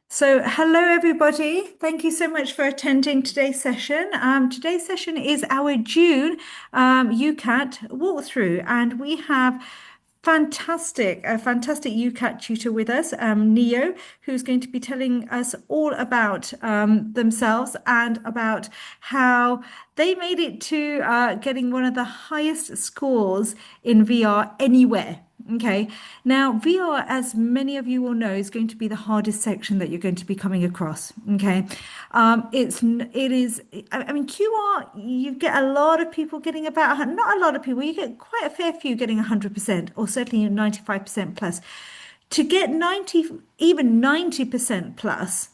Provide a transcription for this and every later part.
So, hello everybody. Thank you so much for attending today's session. Today's session is our June UCAT walkthrough, and we have a fantastic UCAT tutor with us, Neo, who's going to be telling us all about themselves and about how they made it to getting one of the highest scores in VR anywhere. Okay. Now, VR, as many of you will know, is going to be the hardest section that you're going to be coming across. Okay. It is, I mean, QR, you get a lot of people getting not a lot of people, you get quite a fair few getting 100%, or certainly 95% plus. To get 90, even 90% plus,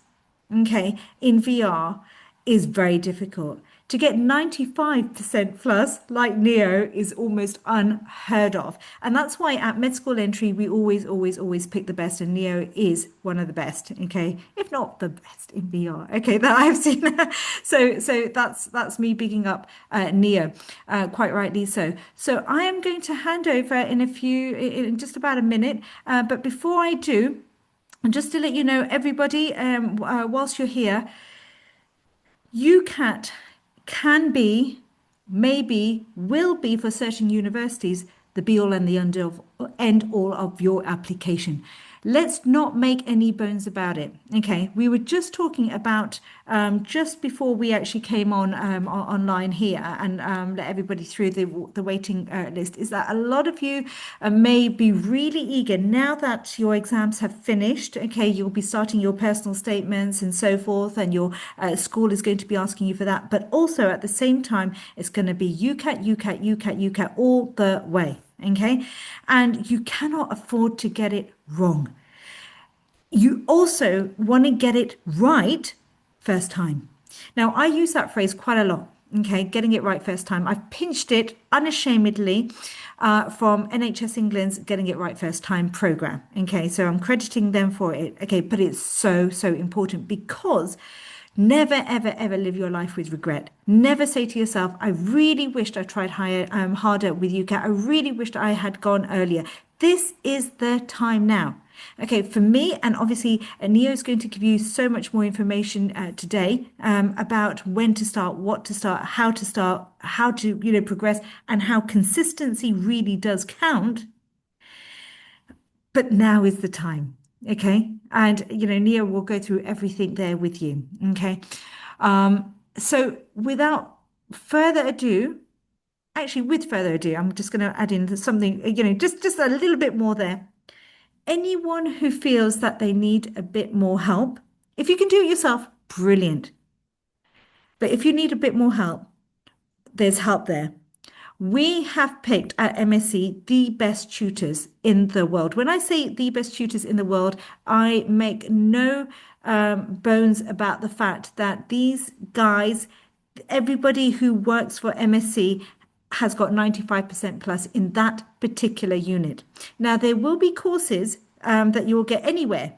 okay, in VR is very difficult. To get 95% plus, like Neo, is almost unheard of. And that's why at med school entry, we always pick the best. And Neo is one of the best, okay, if not the best in VR, okay, that I've seen. So that's me bigging up Neo, quite rightly so. So I am going to hand over in just about a minute. But before I do, and just to let you know, everybody, whilst you're here, UCAT can be, maybe, will be for certain universities the be all and the end all of your application. Let's not make any bones about it. Okay, we were just talking about just before we actually came on online here and let everybody through the waiting list. Is that a lot of you may be really eager now that your exams have finished? Okay, you'll be starting your personal statements and so forth, and your school is going to be asking you for that. But also at the same time, it's going to be UCAT all the way. Okay, and you cannot afford to get it wrong. You also want to get it right first time. Now, I use that phrase quite a lot. Okay, getting it right first time. I've pinched it unashamedly from NHS England's Getting It Right First Time program. Okay, so I'm crediting them for it. Okay, but it's so important because never, ever live your life with regret. Never say to yourself, I really wished I tried harder with UCAT. I really wished I had gone earlier. This is the time now. Okay, for me, and obviously, Neo is going to give you so much more information today about when to start, what to start, how to, progress, and how consistency really does count. But now is the time. Okay, and Neo will go through everything there with you. Okay, so without further ado, actually, with further ado, I'm just going to add in something, just a little bit more there. Anyone who feels that they need a bit more help, if you can do it yourself, brilliant. But if you need a bit more help, there's help there. We have picked at MSc the best tutors in the world. When I say the best tutors in the world, I make no bones about the fact that these guys, everybody who works for MSc, has got 95% plus in that particular unit. Now, there will be courses that you will get anywhere.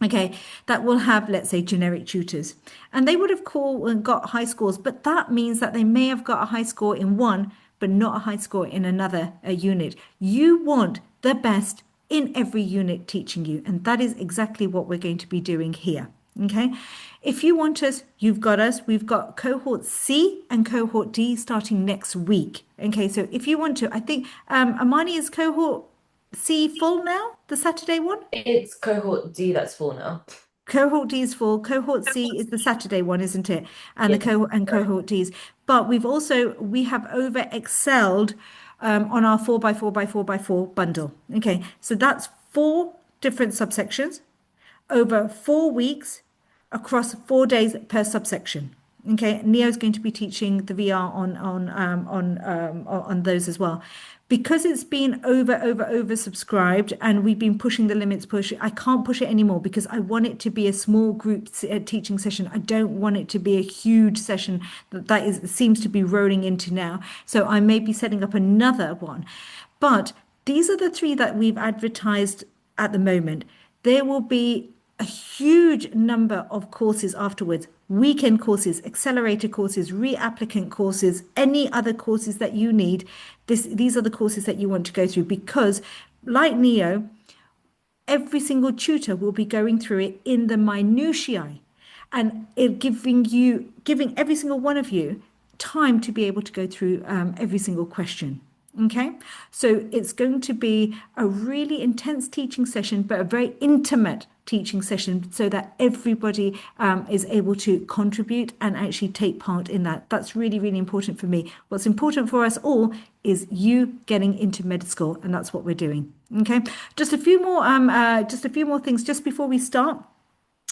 Okay, that will have, let's say, generic tutors, and they would have got high scores, but that means that they may have got a high score in one, but not a high score in another unit. You want the best in every unit teaching you, and that is exactly what we're going to be doing here. Okay, if you want us, you've got us. We've got cohort C and cohort D starting next week. Okay, so if you want to, I think Amani is cohort C full now, the Saturday one. It's cohort D that's full now. Cohort D is full. Cohort C is the Saturday one, isn't it? And the Yes, cohort and correct. cohort D's. But we have over excelled on our 4x4x4x4 bundle. Okay, so that's four different subsections over 4 weeks across 4 days per subsection. Okay, Neo's going to be teaching the VR on those as well. Because it's been over subscribed and we've been pushing the limits I can't push it anymore because I want it to be a small group teaching session. I don't want it to be a huge session that seems to be rolling into now. So I may be setting up another one. But these are the three that we've advertised at the moment. There will be a huge number of courses afterwards, weekend courses, accelerator courses, reapplicant courses, any other courses that you need. These are the courses that you want to go through because, like Neo, every single tutor will be going through it in the minutiae and it giving every single one of you time to be able to go through every single question. Okay, so it's going to be a really intense teaching session, but a very intimate teaching session so that everybody is able to contribute and actually take part in that. That's really, really important for me. What's important for us all is you getting into med school, and that's what we're doing. Okay, just a few more things just before we start.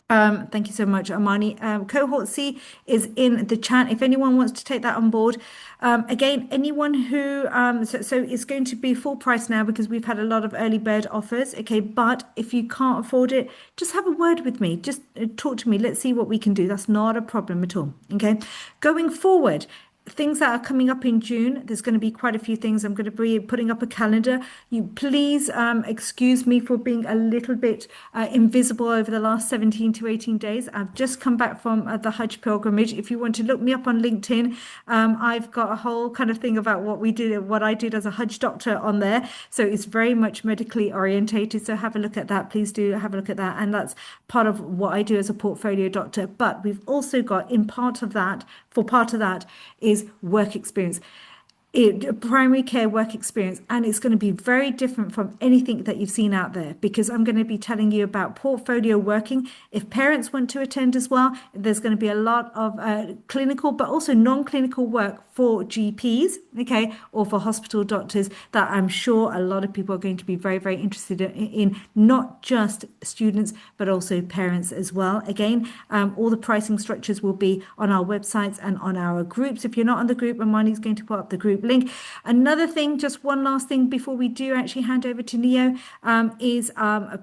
Thank you so much, Amani. Cohort C is in the chat. If anyone wants to take that on board, again, anyone who so it's going to be full price now because we've had a lot of early bird offers. Okay, but if you can't afford it, just have a word with me. Just talk to me. Let's see what we can do. That's not a problem at all. Okay, going forward, things that are coming up in June. There's going to be quite a few things. I'm going to be putting up a calendar. You please excuse me for being a little bit invisible over the last 17 to 18 days. I've just come back from the Hajj pilgrimage. If you want to look me up on LinkedIn, I've got a whole kind of thing about what I did as a Hajj doctor on there. So it's very much medically orientated. So have a look at that. Please do have a look at that. And that's part of what I do as a portfolio doctor. But we've also got part of that is work experience. Primary care work experience, and it's going to be very different from anything that you've seen out there because I'm going to be telling you about portfolio working. If parents want to attend as well, there's going to be a lot of clinical but also non-clinical work for GPs, okay, or for hospital doctors that I'm sure a lot of people are going to be very, very interested in not just students but also parents as well. Again, all the pricing structures will be on our websites and on our groups. If you're not on the group, Amani's going to put up the group link. Another thing, just one last thing before we do actually hand over to Neo, is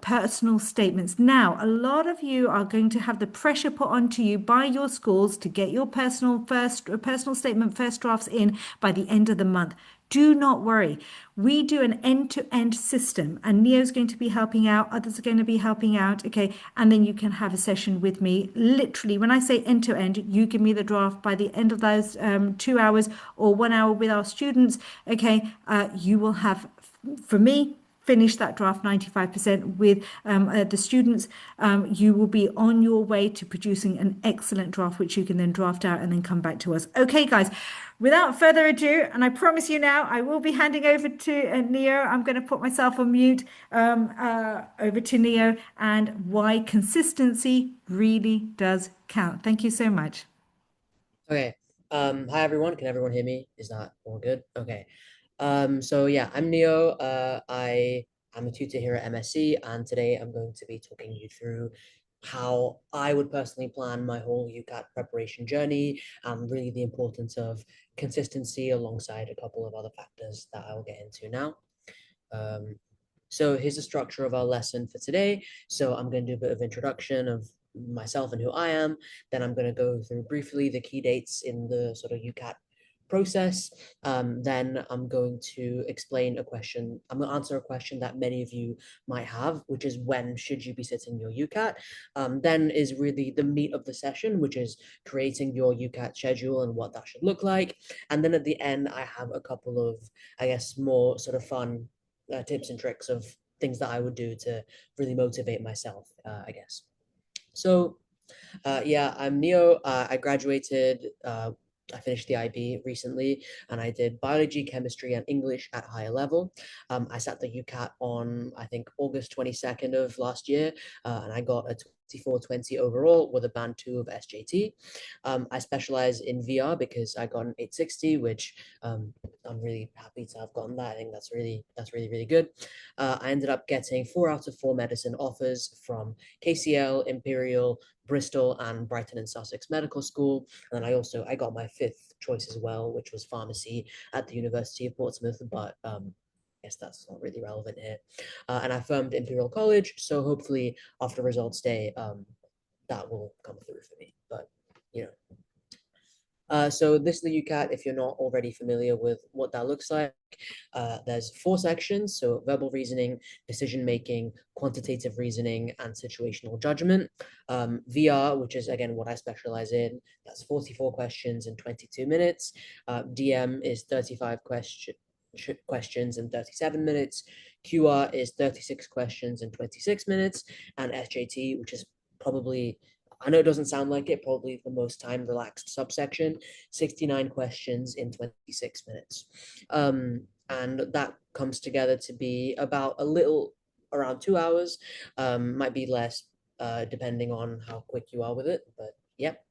personal statements. Now, a lot of you are going to have the pressure put onto you by your schools to get your personal statement first drafts in by the end of the month. Do not worry. We do an end-to-end system, and Neo's going to be helping out. Others are going to be helping out. Okay. And then you can have a session with me. Literally, when I say end-to-end, you give me the draft by the end of those 2 hours or 1 hour with our students. Okay. You will have, for me, finish that draft 95% with the students. You will be on your way to producing an excellent draft, which you can then draft out and then come back to us. Okay, guys, without further ado, and I promise you now, I will be handing over to Neo. I'm going to put myself on mute over to Neo and why consistency really does count. Thank you so much. Okay. Hi everyone. Can everyone hear me? Is that all good? Okay. So yeah, I'm Neo. I'm a tutor here at MSc, and today I'm going to be talking you through how I would personally plan my whole UCAT preparation journey, and really the importance of consistency alongside a couple of other factors that I will get into now. Um, so here's the structure of our lesson for today. So I'm going to do a bit of introduction of myself and who I am. Then I'm going to go through briefly the key dates in the sort of UCAT process. Then I'm going to explain a question. I'm going to answer a question that many of you might have, which is when should you be sitting your UCAT? Then is really the meat of the session, which is creating your UCAT schedule and what that should look like. And then at the end, I have a couple of, I guess, more sort of fun tips and tricks of things that I would do to really motivate myself, I guess. So yeah, I'm Neo. I graduated, I finished the IB recently, and I did biology, chemistry, and English at higher level. I sat the UCAT on, I think, August 22nd of last year, and I got a 2420 overall with a band 2 of SJT. I specialize in VR because I got an 860, which I'm really happy to have gotten that. I think that's really good. I ended up getting 4 out of 4 medicine offers from KCL, Imperial, Bristol, and Brighton and Sussex Medical School. And then I got my 5th choice as well, which was pharmacy at the University of Portsmouth, but I guess that's not really relevant here. And I firmed Imperial College, so hopefully after results day, that will come through for me. But you know. So this is the UCAT, if you're not already familiar with what that looks like. There's 4 sections, so verbal reasoning, decision making, quantitative reasoning, and situational judgment. VR, which is again what I specialize in, that's 44 questions in 22 minutes. DM is 35 questions. questions in 37 minutes. QR is 36 questions in 26 minutes, and SJT, which is probably, I know it doesn't sound like it, probably the most time relaxed subsection, 69 questions in 26 minutes. And that comes together to be about a little around 2 hours, might be less depending on how quick you are with it, but yep.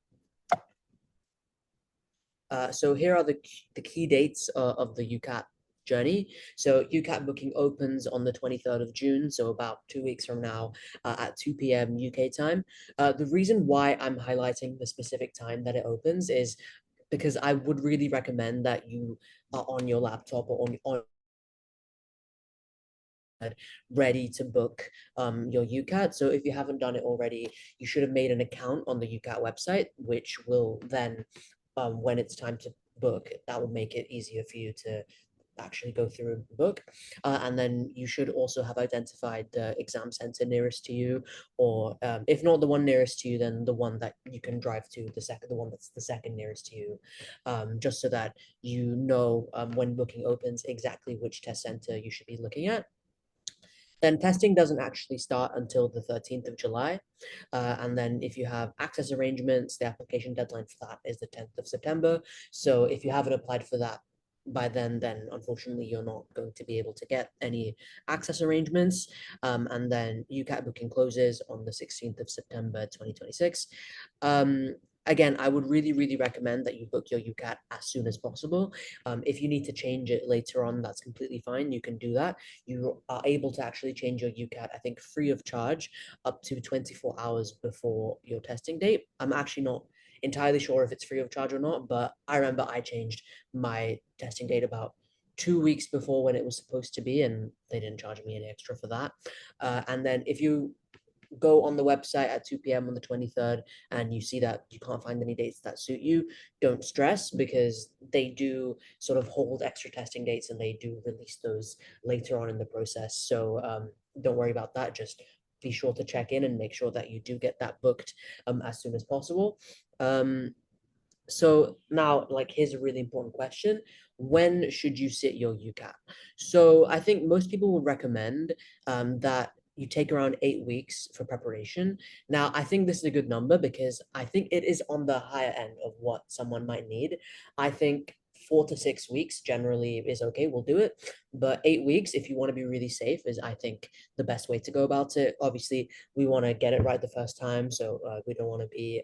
So here are the key dates of the UCAT journey. So UCAT booking opens on the 23rd of June, so about 2 weeks from now at 2 p.m. UK time. The reason why I'm highlighting the specific time that it opens is because I would really recommend that you are on your laptop or on ready to book your UCAT. So if you haven't done it already, you should have made an account on the UCAT website, which will then, when it's time to book, that will make it easier for you to actually go through and book. And then you should also have identified the exam center nearest to you, or if not the one nearest to you, then the one that you can drive to, the one that's the second nearest to you, just so that you know when booking opens exactly which test center you should be looking at. Then testing doesn't actually start until the 13th of July. And then if you have access arrangements, the application deadline for that is the 10th of September. So if you haven't applied for that by then unfortunately you're not going to be able to get any access arrangements. And then UCAT booking closes on the 16th of September 2026. Again, I would really recommend that you book your UCAT as soon as possible. If you need to change it later on, that's completely fine. You can do that. You are able to actually change your UCAT, I think, free of charge up to 24 hours before your testing date. I'm actually not entirely sure if it's free of charge or not, but I remember I changed my testing date about 2 weeks before when it was supposed to be, and they didn't charge me any extra for that. And then if you go on the website at 2 p.m. on the 23rd and you see that you can't find any dates that suit you, don't stress, because they do sort of hold extra testing dates and they do release those later on in the process. So don't worry about that. Just be sure to check in and make sure that you do get that booked as soon as possible. So now, like, here's a really important question. When should you sit your UCAT? So I think most people will recommend that you take around 8 weeks for preparation. Now, I think this is a good number because I think it is on the higher end of what someone might need. I think 4 to 6 weeks generally is okay, we'll do it. But 8 weeks, if you want to be really safe, is I think the best way to go about it. Obviously, we want to get it right the first time, so we don't want to be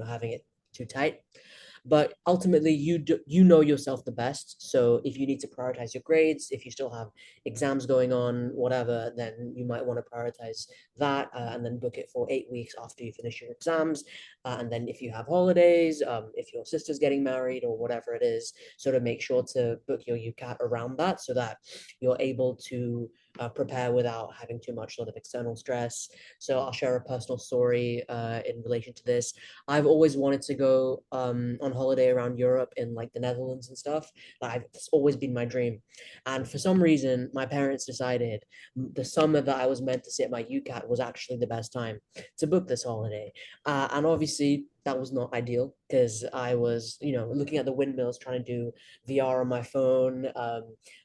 having it too tight. But ultimately, you know yourself the best. So if you need to prioritize your grades, if you still have exams going on, whatever, then you might want to prioritize that and then book it for 8 weeks after you finish your exams. And then if you have holidays, if your sister's getting married or whatever it is, sort of make sure to book your UCAT around that so that you're able to prepare without having too much sort of external stress. So I'll share a personal story in relation to this. I've always wanted to go on holiday around Europe in like the Netherlands and stuff. It's always been my dream. And for some reason, my parents decided the summer that I was meant to sit my UCAT was actually the best time to book this holiday. And obviously, that was not ideal because I was, looking at the windmills trying to do VR on my phone.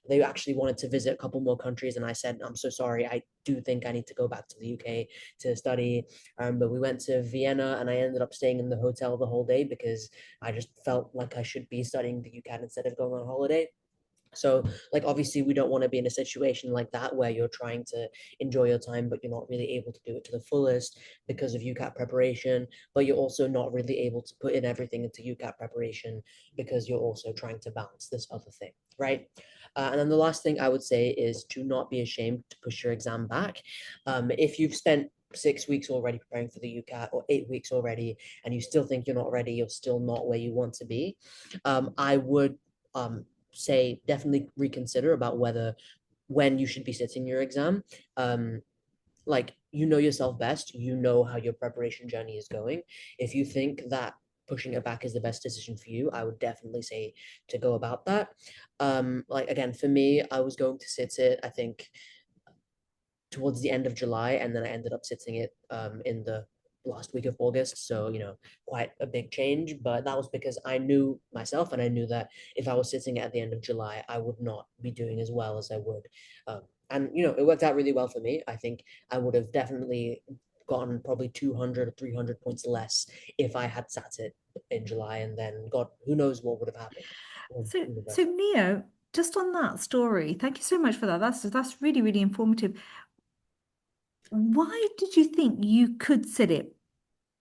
They actually wanted to visit a couple more countries, and I said, I'm so sorry. I do think I need to go back to the UK to study. But we went to Vienna, and I ended up staying in the hotel the whole day because I just felt like I should be studying the UCAT instead of going on holiday. So, like, obviously, we don't want to be in a situation like that where you're trying to enjoy your time, but you're not really able to do it to the fullest because of UCAT preparation. But you're also not really able to put in everything into UCAT preparation because you're also trying to balance this other thing, right? And then the last thing I would say is to not be ashamed to push your exam back. If you've spent 6 weeks already preparing for the UCAT or 8 weeks already, and you still think you're not ready, you're still not where you want to be, I would say definitely reconsider about when you should be sitting your exam. Like, you know yourself best, you know how your preparation journey is going. If you think that pushing it back is the best decision for you, I would definitely say to go about that. Like, again, for me, I was going to sit it, I think, towards the end of July, and then I ended up sitting it in the last week of August. So, quite a big change. But that was because I knew myself and I knew that if I was sitting at the end of July, I would not be doing as well as I would. And, it worked out really well for me. I think I would have definitely gotten probably 200 or 300 points less if I had sat it in July, and then God, who knows what would have happened in So university. Neo, just on that story, thank you so much for that. That's really, really informative. Why did you think you could sit it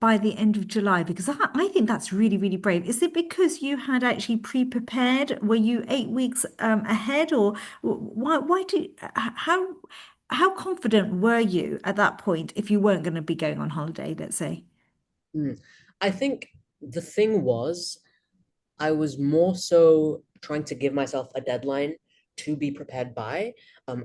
by the end of July? Because I think that's really, really brave. Is it because you had actually pre-prepared? Were you 8 weeks ahead, or why how confident were you at that point if you weren't going to be going on holiday, let's say? Mm. I think the thing was, I was more so trying to give myself a deadline to be prepared by,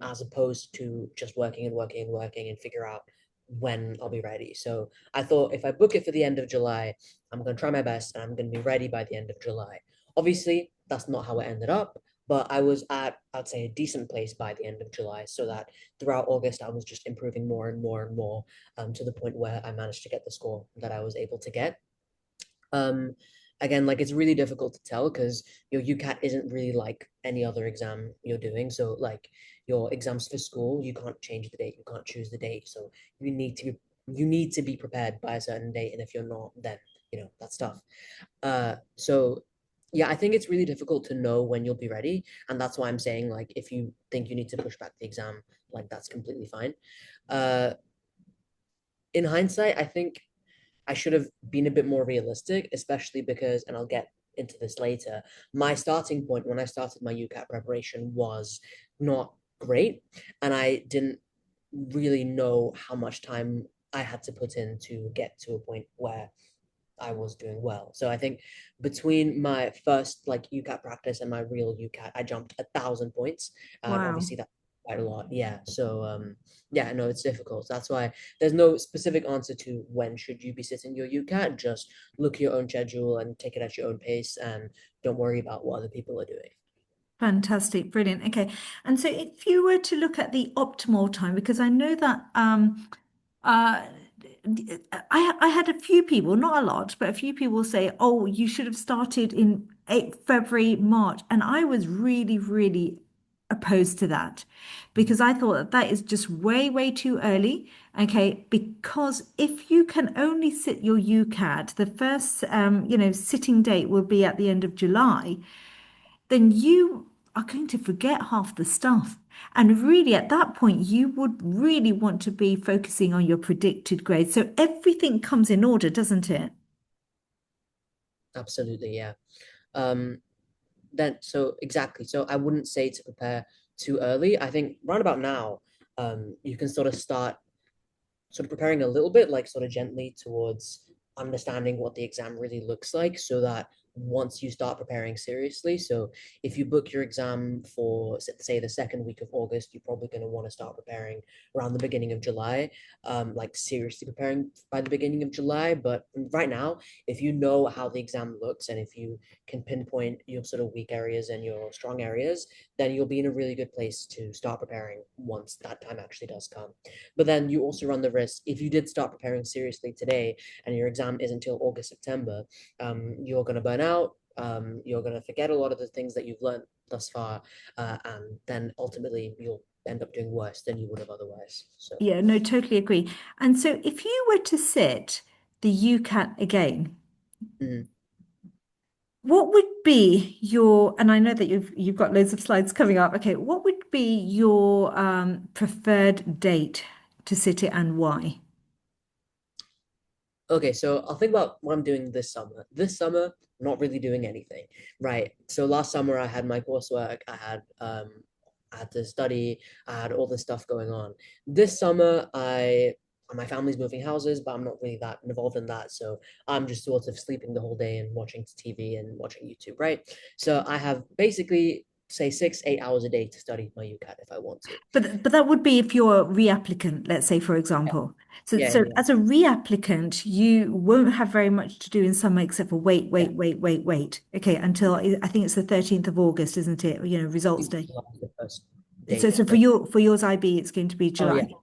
as opposed to just working and working and working and figure out when I'll be ready. So I thought if I book it for the end of July, I'm going to try my best and I'm going to be ready by the end of July. Obviously, that's not how it ended up, but I was at, I'd say, a decent place by the end of July, so that throughout August, I was just improving more and more and more, to the point where I managed to get the score that I was able to get. Um, Again, like it's really difficult to tell because your UCAT isn't really like any other exam you're doing. So like your exams for school, you can't change the date, you can't choose the date. So you need to be prepared by a certain date. And if you're not, then that's tough. So yeah, I think it's really difficult to know when you'll be ready. And that's why I'm saying like if you think you need to push back the exam, like that's completely fine. Uh, in hindsight, I think I should have been a bit more realistic, especially because, and I'll get into this later, my starting point when I started my UCAT preparation was not great. And I didn't really know how much time I had to put in to get to a point where I was doing well. So I think between my first like UCAT practice and my real UCAT, I jumped 1,000 points. And Wow. obviously that's quite a lot. Yeah. So yeah, no, it's difficult. That's why there's no specific answer to when should you be sitting your UCAT. Just look at your own schedule and take it at your own pace and don't worry about what other people are doing. Fantastic, brilliant. Okay. And so if you were to look at the optimal time, because I know that uh, I had a few people, not a lot, but a few people say, oh, you should have started in February, March. And I was really, really opposed to that because I thought that that is just way, way too early. Okay. Because if you can only sit your UCAT, the first, sitting date will be at the end of July, then you are going to forget half the stuff. And really, at that point, you would really want to be focusing on your predicted grade. So everything comes in order, doesn't it? Absolutely, yeah. Um, then so exactly. So I wouldn't say to prepare too early. I think round about now, you can sort of start sort of preparing a little bit, like sort of gently towards understanding what the exam really looks like, so that once you start preparing seriously, so if you book your exam for say the second week of August, you're probably going to want to start preparing around the beginning of July, like seriously preparing by the beginning of July. But right now, if you know how the exam looks and if you can pinpoint your sort of weak areas and your strong areas, then you'll be in a really good place to start preparing once that time actually does come. But then you also run the risk, if you did start preparing seriously today and your exam is until August, September, you're going to burn out. You're going to forget a lot of the things that you've learned thus far. And then ultimately you'll end up doing worse than you would have otherwise. So, Yeah, no, totally agree. And so if you were to sit the UCAT again, mm. what would be your, and I know that you've got loads of slides coming up. Okay, what would be your preferred date to sit it and why? Okay, so I'll think about what I'm doing this summer. This summer, I'm not really doing anything, right? So last summer I had my coursework, I had to study, I had all this stuff going on. This summer I my family's moving houses, but I'm not really that involved in that. So I'm just sort of sleeping the whole day and watching TV and watching YouTube, right? So I have basically say 6, 8 hours a day to study my UCAT if I want to. But that would be if you're a reapplicant, let's say, for Yeah, example. So yeah, so yeah. as a reapplicant, you won't have very much to do in summer except for wait, Yeah. wait, wait, wait, wait. Okay, until Yeah. I think it's the 13th of August, isn't it? You know, I results think day. July is the first So date. so for First. your for yours IB, it's going to be Oh yeah, July.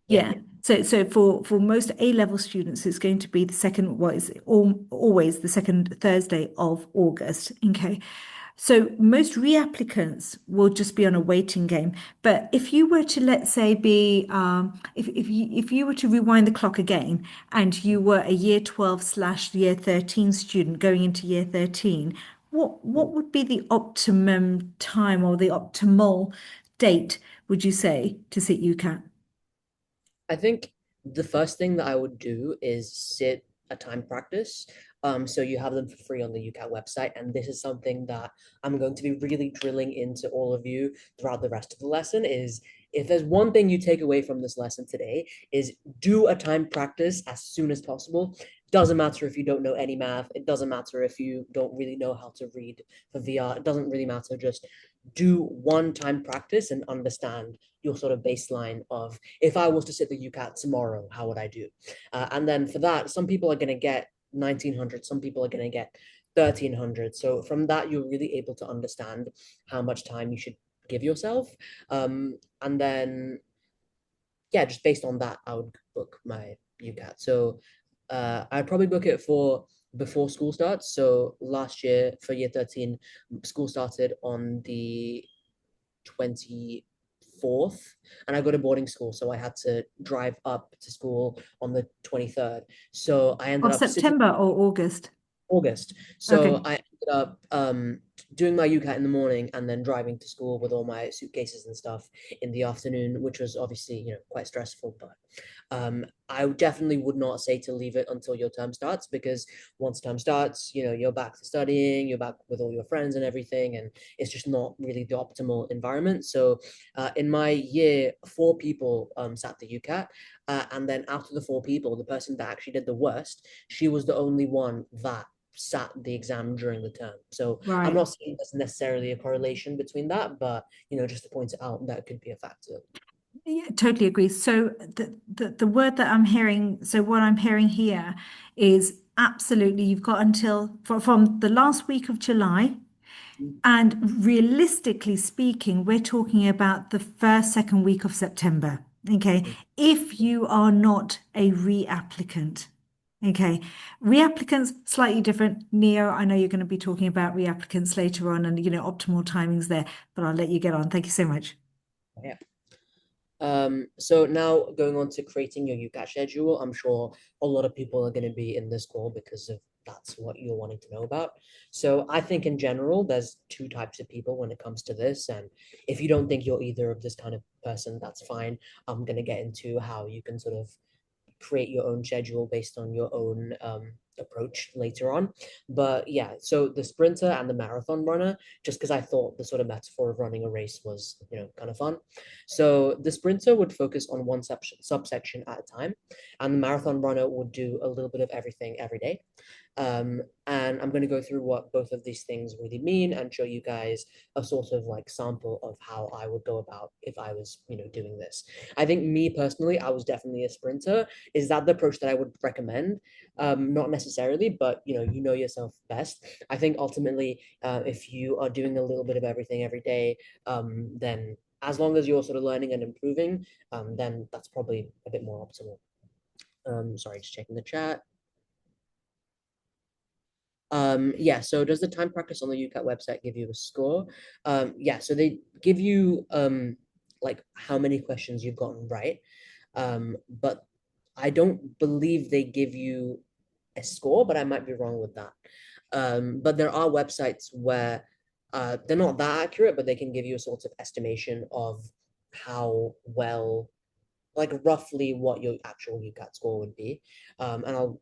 Yeah. Yeah. So for most A-level students, it's going to be the second, what is it, always the second Thursday of August. Okay. So most reapplicants will just be on a waiting game. But if you were to, let's say, be if you were to rewind the clock again and you were a year 12 slash year 13 student going into year 13, what would be the optimum time or the optimal date, would you say, to sit UCAT? I think the first thing that I would do is sit a time practice. So you have them for free on the UCAT website. And this is something that I'm going to be really drilling into all of you throughout the rest of the lesson is if there's one thing you take away from this lesson today is do a time practice as soon as possible. Doesn't matter if you don't know any math. It doesn't matter if you don't really know how to read for VR. It doesn't really matter. Just do one time practice and understand your sort of baseline of if I was to sit the UCAT tomorrow, how would I do? And then for that, some people are going to get 1900, some people are going to get 1300. So from that, you're really able to understand how much time you should give yourself. And then, yeah, just based on that, I would book my UCAT. So I'd probably book it for before school starts. So last year for year 13, school started on the 24th, and I go to boarding school, so I had to drive up to school on the 23rd. So I ended Of up sitting September or August? August. So Okay. I ended up doing my UCAT in the morning and then driving to school with all my suitcases and stuff in the afternoon, which was obviously, quite stressful. But I definitely would not say to leave it until your term starts because once term starts, you're back to studying, you're back with all your friends and everything, and it's just not really the optimal environment. So in my year, 4 people sat the UCAT. And then out of the 4 people, the person that actually did the worst, she was the only one that sat the exam during the term. So I'm Right. not saying there's necessarily a correlation between that, but just to point it out, that could be a factor. Yeah, totally agree. So the word that I'm hearing, so what I'm hearing here is absolutely you've got until from the last week of July. And realistically speaking, we're talking about the first, second week of September. Okay. If you are not a reapplicant. Okay. Reapplicants, slightly different. Neo, I know you're going to be talking about reapplicants later on and, optimal timings there, but I'll let you get on. Thank you so much. Yeah. So now going on to creating your UCAT schedule, I'm sure a lot of people are going to be in this call because of that's what you're wanting to know about. So I think in general, there's 2 types of people when it comes to this. And if you don't think you're either of this kind of person, that's fine. I'm going to get into how you can sort of create your own schedule based on your own approach later on. But yeah, so the sprinter and the marathon runner, just because I thought the sort of metaphor of running a race was, kind of fun. So the sprinter would focus on one subsection at a time, and the marathon runner would do a little bit of everything every day. And I'm going to go through what both of these things really mean and show you guys a sort of like sample of how I would go about if I was, doing this. I think me personally, I was definitely a sprinter. Is that the approach that I would recommend? Not necessarily, but you know yourself best. I think ultimately, if you are doing a little bit of everything every day, then as long as you're sort of learning and improving, then that's probably a bit more optimal. Sorry, just checking the chat. Yeah, so does the time practice on the UCAT website give you a score? Yeah, so they give you like how many questions you've gotten right. But I don't believe they give you a score, but I might be wrong with that. But there are websites where they're not that accurate, but they can give you a sort of estimation of how well, like roughly what your actual UCAT score would be. And I'll,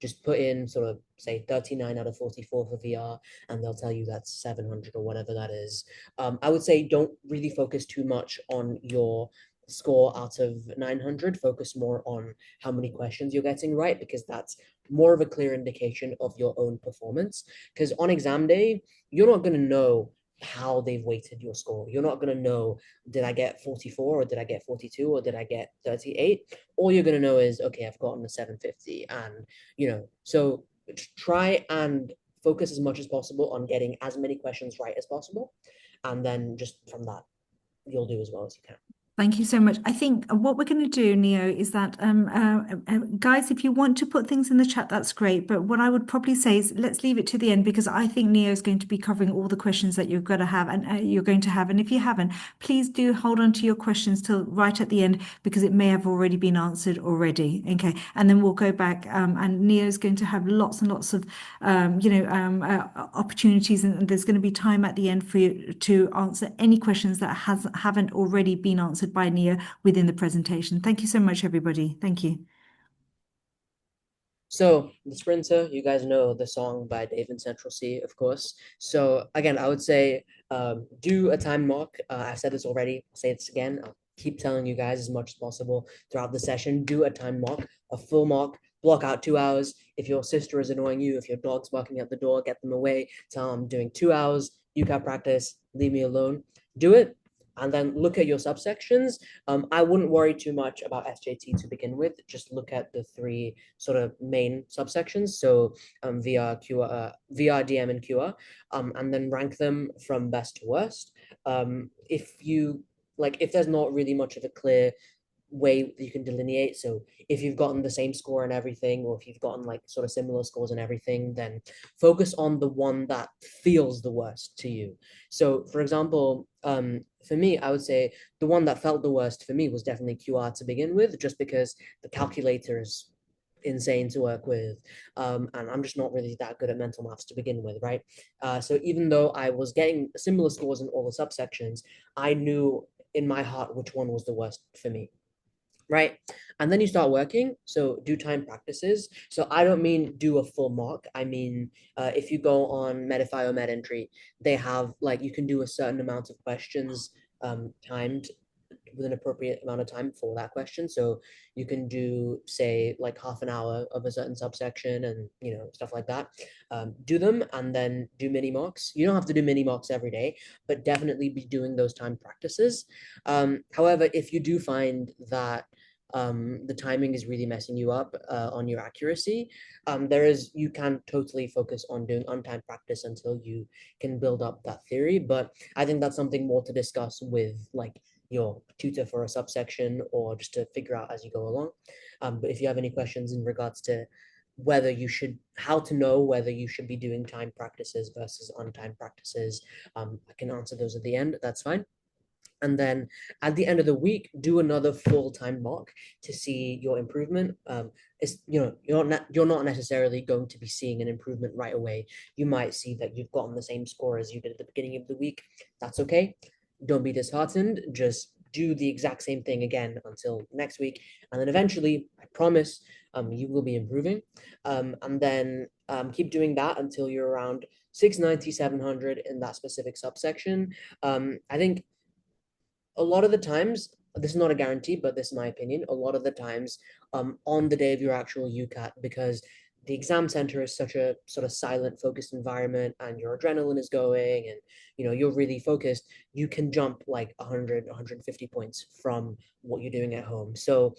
just put in sort of say 39 out of 44 for VR, and they'll tell you that's 700 or whatever that is. I would say don't really focus too much on your score out of 900. Focus more on how many questions you're getting right, because that's more of a clear indication of your own performance. Because on exam day, you're not going to know how they've weighted your score. You're not going to know, did I get 44 or did I get 42 or did I get 38? All you're going to know is, okay, I've gotten a 750. And, so try and focus as much as possible on getting as many questions right as possible. And then just from that, you'll do as well as you can. Thank you so much. I think what we're going to do, Neo, is that, guys, if you want to put things in the chat, that's great. But what I would probably say is let's leave it to the end because I think Neo is going to be covering all the questions that you're going to have and you're going to have. And if you haven't, please do hold on to your questions till right at the end because it may have already been answered already. Okay. And then we'll go back and Neo is going to have lots and lots of, opportunities and there's going to be time at the end for you to answer any questions that haven't already been answered by Nia within the presentation. Thank you so much, everybody. Thank you. So the Sprinter, you guys know the song by Dave and Central C, of course. So again, I would say do a time mark. I've said this already. I'll say this again. I'll keep telling you guys as much as possible throughout the session. Do a time mark, a full mark. Block out 2 hours. If your sister is annoying you, if your dog's barking at the door, get them away. Tell them I'm doing 2 hours. UCAT practice. Leave me alone. Do it and then look at your subsections. I wouldn't worry too much about SJT to begin with. Just look at the three sort of main subsections. So VR, QR, VR, DM, and QR, and then rank them from best to worst. If there's not really much of a clear way that you can delineate. So if you've gotten the same score and everything, or if you've gotten like sort of similar scores and everything, then focus on the one that feels the worst to you. So for example, for me, I would say the one that felt the worst for me was definitely QR to begin with, just because the calculator is insane to work with. And I'm just not really that good at mental maths to begin with, right? So even though I was getting similar scores in all the subsections, I knew in my heart which one was the worst for me, right? And then you start working. So do time practices. So I don't mean do a full mock. I mean, if you go on Medify or MedEntry, they have like you can do a certain amount of questions timed with an appropriate amount of time for that question. So you can do, say, like half an hour of a certain subsection and, stuff like that. Do them and then do mini mocks. You don't have to do mini mocks every day, but definitely be doing those time practices. However, if you do find that the timing is really messing you up on your accuracy, you can totally focus on doing untimed practice until you can build up that theory. But I think that's something more to discuss with like your tutor for a subsection or just to figure out as you go along. But if you have any questions in regards to how to know whether you should be doing time practices versus untimed practices, I can answer those at the end. That's fine. And then at the end of the week, do another full-time mock to see your improvement. You're not necessarily going to be seeing an improvement right away. You might see that you've gotten the same score as you did at the beginning of the week. That's okay. Don't be disheartened. Just do the exact same thing again until next week. And then eventually, I promise, you will be improving. And then keep doing that until you're around 690, 700 in that specific subsection. I think a lot of the times, this is not a guarantee, but this is my opinion, a lot of the times on the day of your actual UCAT, because the exam center is such a sort of silent, focused environment and your adrenaline is going and you're really focused, you can jump like 100, 150 points from what you're doing at home. So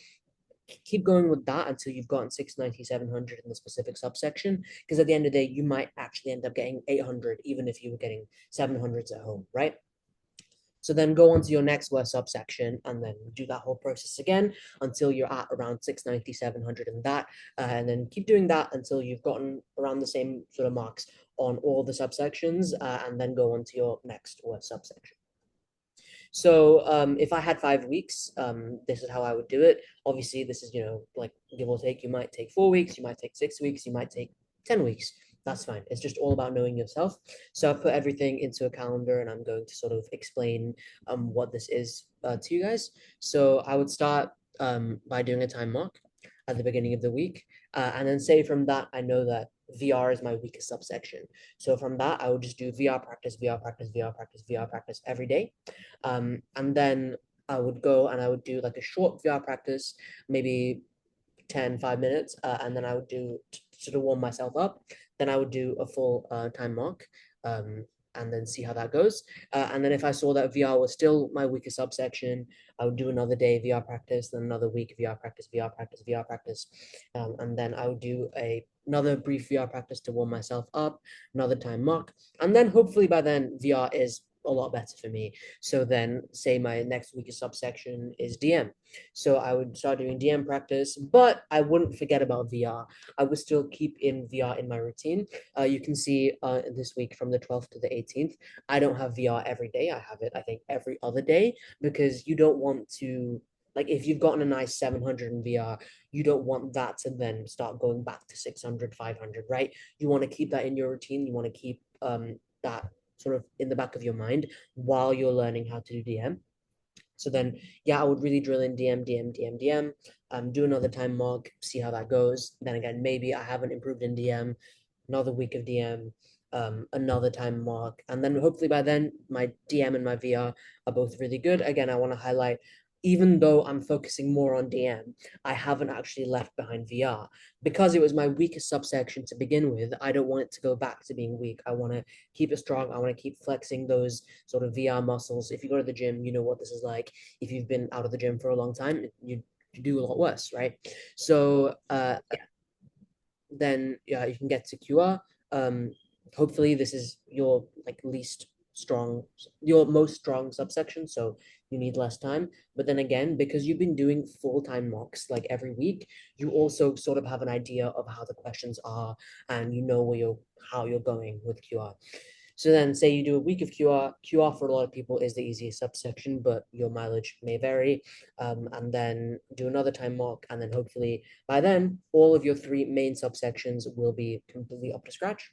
keep going with that until you've gotten 690, 700 in the specific subsection, because at the end of the day, you might actually end up getting 800, even if you were getting 700s at home, right? So then go on to your next worst subsection and then do that whole process again until you're at around 690, 700 in that. And then keep doing that until you've gotten around the same sort of marks on all the subsections and then go on to your next worst subsection. So if I had 5 weeks, this is how I would do it. Obviously, this is, like give or take, you might take 4 weeks, you might take 6 weeks, you might take 10 weeks. That's fine. It's just all about knowing yourself. So I've put everything into a calendar and I'm going to sort of explain what this is to you guys. So I would start by doing a time mark at the beginning of the week. And then say from that, I know that VR is my weakest subsection. So from that, I would just do VR practice, VR practice, VR practice, VR practice every day. And then I would go and I would do like a short VR practice, maybe 5 minutes, and then I would do sort of warm myself up. Then I would do a full time mark and then see how that goes. And then if I saw that VR was still my weakest subsection, I would do another day VR practice, then another week VR practice, VR practice, VR practice. And then I would do another brief VR practice to warm myself up, another time mark. And then hopefully by then VR is a lot better for me. So then say my next week's subsection is DM. So I would start doing DM practice, but I wouldn't forget about VR. I would still keep in VR in my routine. You can see this week from the 12th to the 18th, I don't have VR every day. I have it, I think, every other day, because you don't want to, like, if you've gotten a nice 700 in VR, you don't want that to then start going back to 600, 500, right? You want to keep that in your routine. You want to keep that sort of in the back of your mind while you're learning how to do DM. So then, yeah, I would really drill in DM, DM, DM, DM, do another time mock, see how that goes. Then again, maybe I haven't improved in DM, another week of DM, another time mock. And then hopefully by then, my DM and my VR are both really good. Again, I want to highlight, even though I'm focusing more on DM, I haven't actually left behind VR because it was my weakest subsection to begin with. I don't want it to go back to being weak. I want to keep it strong. I want to keep flexing those sort of VR muscles. If you go to the gym, you know what this is like. If you've been out of the gym for a long time, you do a lot worse, right? So then yeah, you can get to QR. Hopefully this is your like least strong, your most strong subsection, so you need less time. But then again, because you've been doing full-time mocks like every week, you also sort of have an idea of how the questions are, and you know where you're how you're going with QR. So then say you do a week of QR. QR for a lot of people is the easiest subsection, but your mileage may vary. And then do another time mock, and then hopefully by then, all of your three main subsections will be completely up to scratch.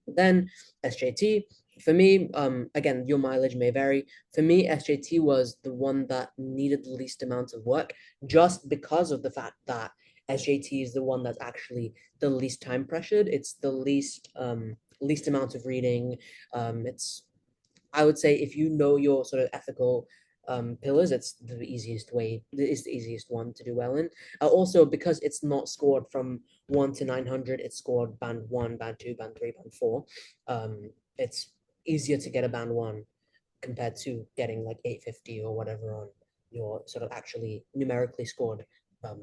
Then SJT, for me, again, your mileage may vary. For me, SJT was the one that needed the least amount of work, just because of the fact that SJT is the one that's actually the least time pressured. It's the least amount of reading. It's I would say if you know your sort of ethical pillars, it's the easiest way. It's the easiest one to do well in. Also, because it's not scored from 1 to 900, it's scored band one, band two, band three, band four. It's easier to get a band one compared to getting like 850 or whatever on your sort of actually numerically scored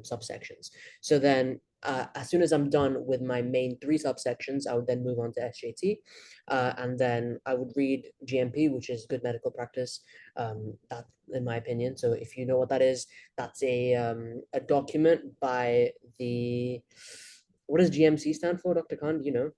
subsections. So then as soon as I'm done with my main three subsections, I would then move on to SJT. And then I would read GMP, which is good medical practice, that in my opinion. So if you know what that is, that's a document by the, what does GMC stand for, Dr. Khan? Do you know?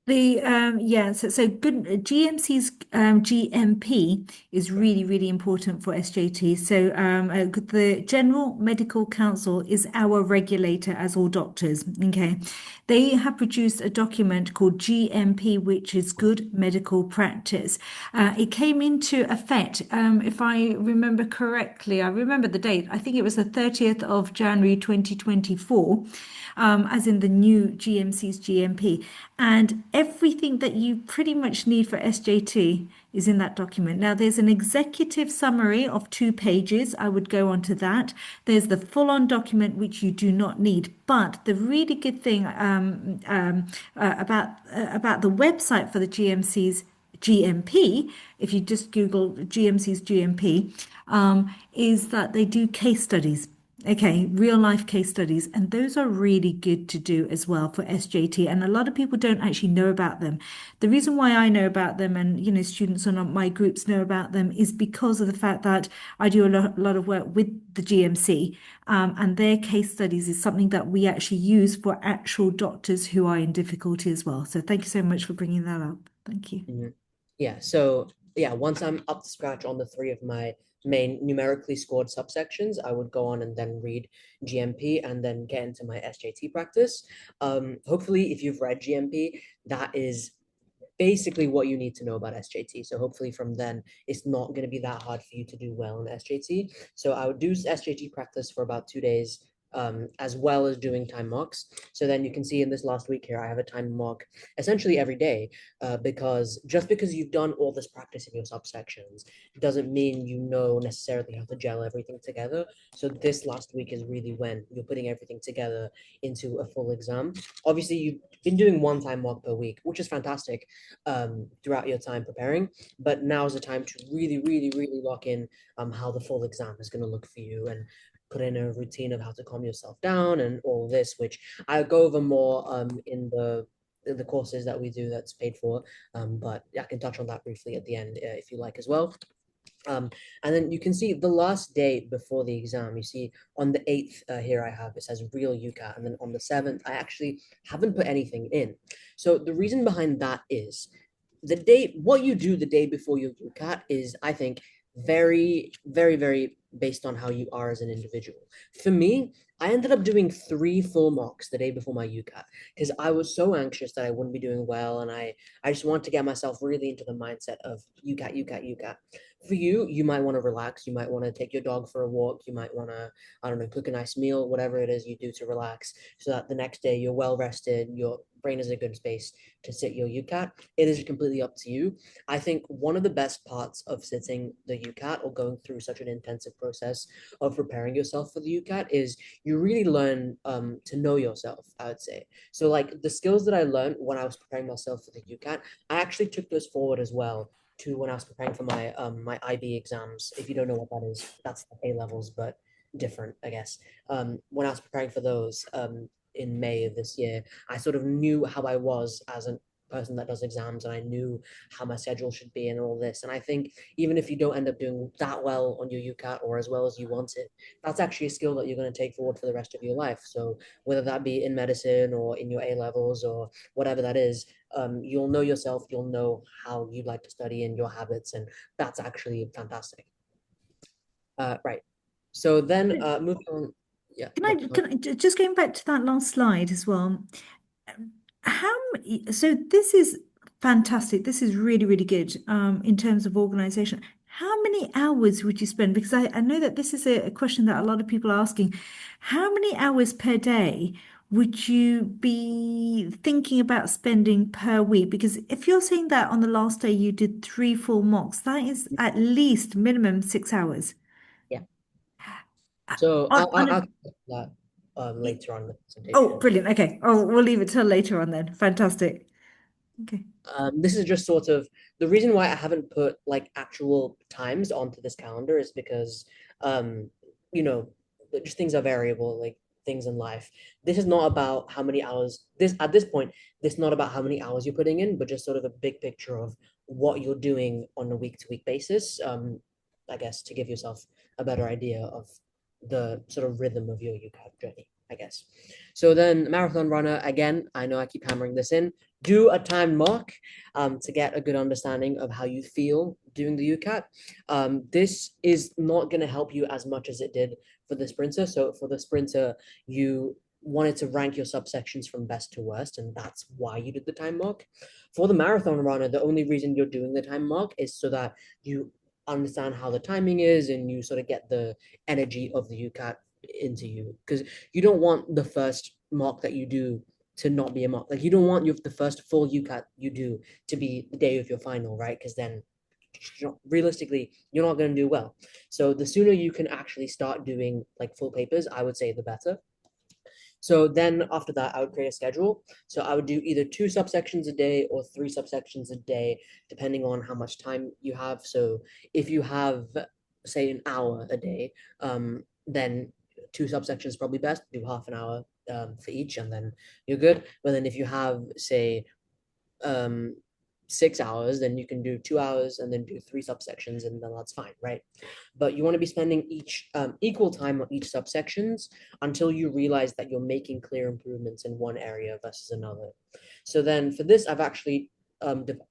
So good GMC's GMP is Yeah. really important for SJT. So the General Medical Council is our regulator as all doctors. Okay, they have produced a document called GMP, which is Good Medical Practice. It came into effect, if I remember correctly. I remember the date. I think it was the 30th of January 2024. As in the new GMC's GMP. And everything that you pretty much need for SJT is in that document. Now, there's an executive summary of 2 pages. I would go on to that. There's the full-on document, which you do not need. But the really good thing about the website for the GMC's GMP, if you just Google GMC's GMP, is that they do case studies. Okay, real life case studies, and those are really good to do as well for SJT. And a lot of people don't actually know about them. The reason why I know about them, and students on my groups know about them, is because of the fact that I do a lot of work with the GMC, and their case studies is something that we actually use for actual doctors who are in difficulty as well. So thank you so much for bringing that up. Thank you. Mhm. Yeah, so yeah, once I'm up to scratch on the three of my main numerically scored subsections, I would go on and then read GMP and then get into my SJT practice. Hopefully, if you've read GMP, that is basically what you need to know about SJT. So hopefully from then, it's not going to be that hard for you to do well in SJT. So I would do SJT practice for about 2 days, as well as doing time mocks. So then you can see in this last week here, I have a time mock essentially every day, because just because you've done all this practice in your subsections doesn't mean you know necessarily how to gel everything together. So this last week is really when you're putting everything together into a full exam. Obviously, you've been doing one time mock per week, which is fantastic, throughout your time preparing. But now is the time to really lock in how the full exam is going to look for you, and put in a routine of how to calm yourself down and all this, which I'll go over more in the the courses that we do that's paid for. But I can touch on that briefly at the end if you like as well. Um, and then you can see the last day before the exam, you see on the 8th here I have, it says real UCAT. And then on the 7th, I actually haven't put anything in. So the reason behind that is what you do the day before your UCAT is, I think, very, very, very based on how you are as an individual. For me, I ended up doing 3 full mocks the day before my UCAT because I was so anxious that I wouldn't be doing well, and I just want to get myself really into the mindset of UCAT, UCAT, UCAT. For you, you might want to relax. You might want to take your dog for a walk. You might want to, I don't know, cook a nice meal, whatever it is you do to relax, so that the next day you're well rested, your brain is in a good space to sit your UCAT. It is completely up to you. I think one of the best parts of sitting the UCAT or going through such an intensive process of preparing yourself for the UCAT is you really learn to know yourself, I would say. So like the skills that I learned when I was preparing myself for the UCAT, I actually took those forward as well to when I was preparing for my IB exams. If you don't know what that is, that's A levels, but different, I guess. When I was preparing for those in May of this year, I sort of knew how I was as a person that does exams, and I knew how my schedule should be and all this. And I think even if you don't end up doing that well on your UCAT or as well as you want it, that's actually a skill that you're going to take forward for the rest of your life. So whether that be in medicine or in your A levels or whatever that is, you'll know yourself, you'll know how you like to study and your habits, and that's actually fantastic. Right. So then moving on. Yeah, Dr. Just going back to that last slide as well? So this is fantastic. This is really, really good in terms of organization. How many hours would you spend? Because I know that this is a question that a lot of people are asking. How many hours per day would you be thinking about spending per week? Because if you're saying that on the last day you did 3 full mocks, that is at least minimum 6 hours. Yeah. So On I'll a, cover that later on in the oh, presentation. brilliant. Okay. Oh, we'll leave it till later on then. Fantastic. Okay. This is just sort of the reason why I haven't put like actual times onto this calendar is because, um, you know, just things are variable, like things in life. This is not about how many hours, this at this point, this is not about how many hours you're putting in, but just sort of a big picture of what you're doing on a week-to-week basis. I guess to give yourself a better idea of the sort of rhythm of your UCAT journey, I guess. So then marathon runner, again, I know I keep hammering this in, do a time mark to get a good understanding of how you feel doing the UCAT. This is not going to help you as much as it did for the sprinter. So for the sprinter, you wanted to rank your subsections from best to worst, and that's why you did the time mark. For the marathon runner, the only reason you're doing the time mark is so that you understand how the timing is and you sort of get the energy of the UCAT into you, because you don't want the first mark that you do to not be a mock. Like you don't want the first full UCAT you do to be the day of your final, right? Because then realistically, you're not going to do well. So the sooner you can actually start doing like full papers, I would say the better. So then after that, I would create a schedule. So I would do either 2 subsections a day or 3 subsections a day, depending on how much time you have. So if you have, say, an hour a day, then 2 subsections is probably best. Do half an hour for each, and then you're good. But then if you have, say, um 6 hours, then you can do 2 hours and then do 3 subsections, and then that's fine, right? But you want to be spending each equal time on each subsections until you realize that you're making clear improvements in one area versus another. So then for this, I've actually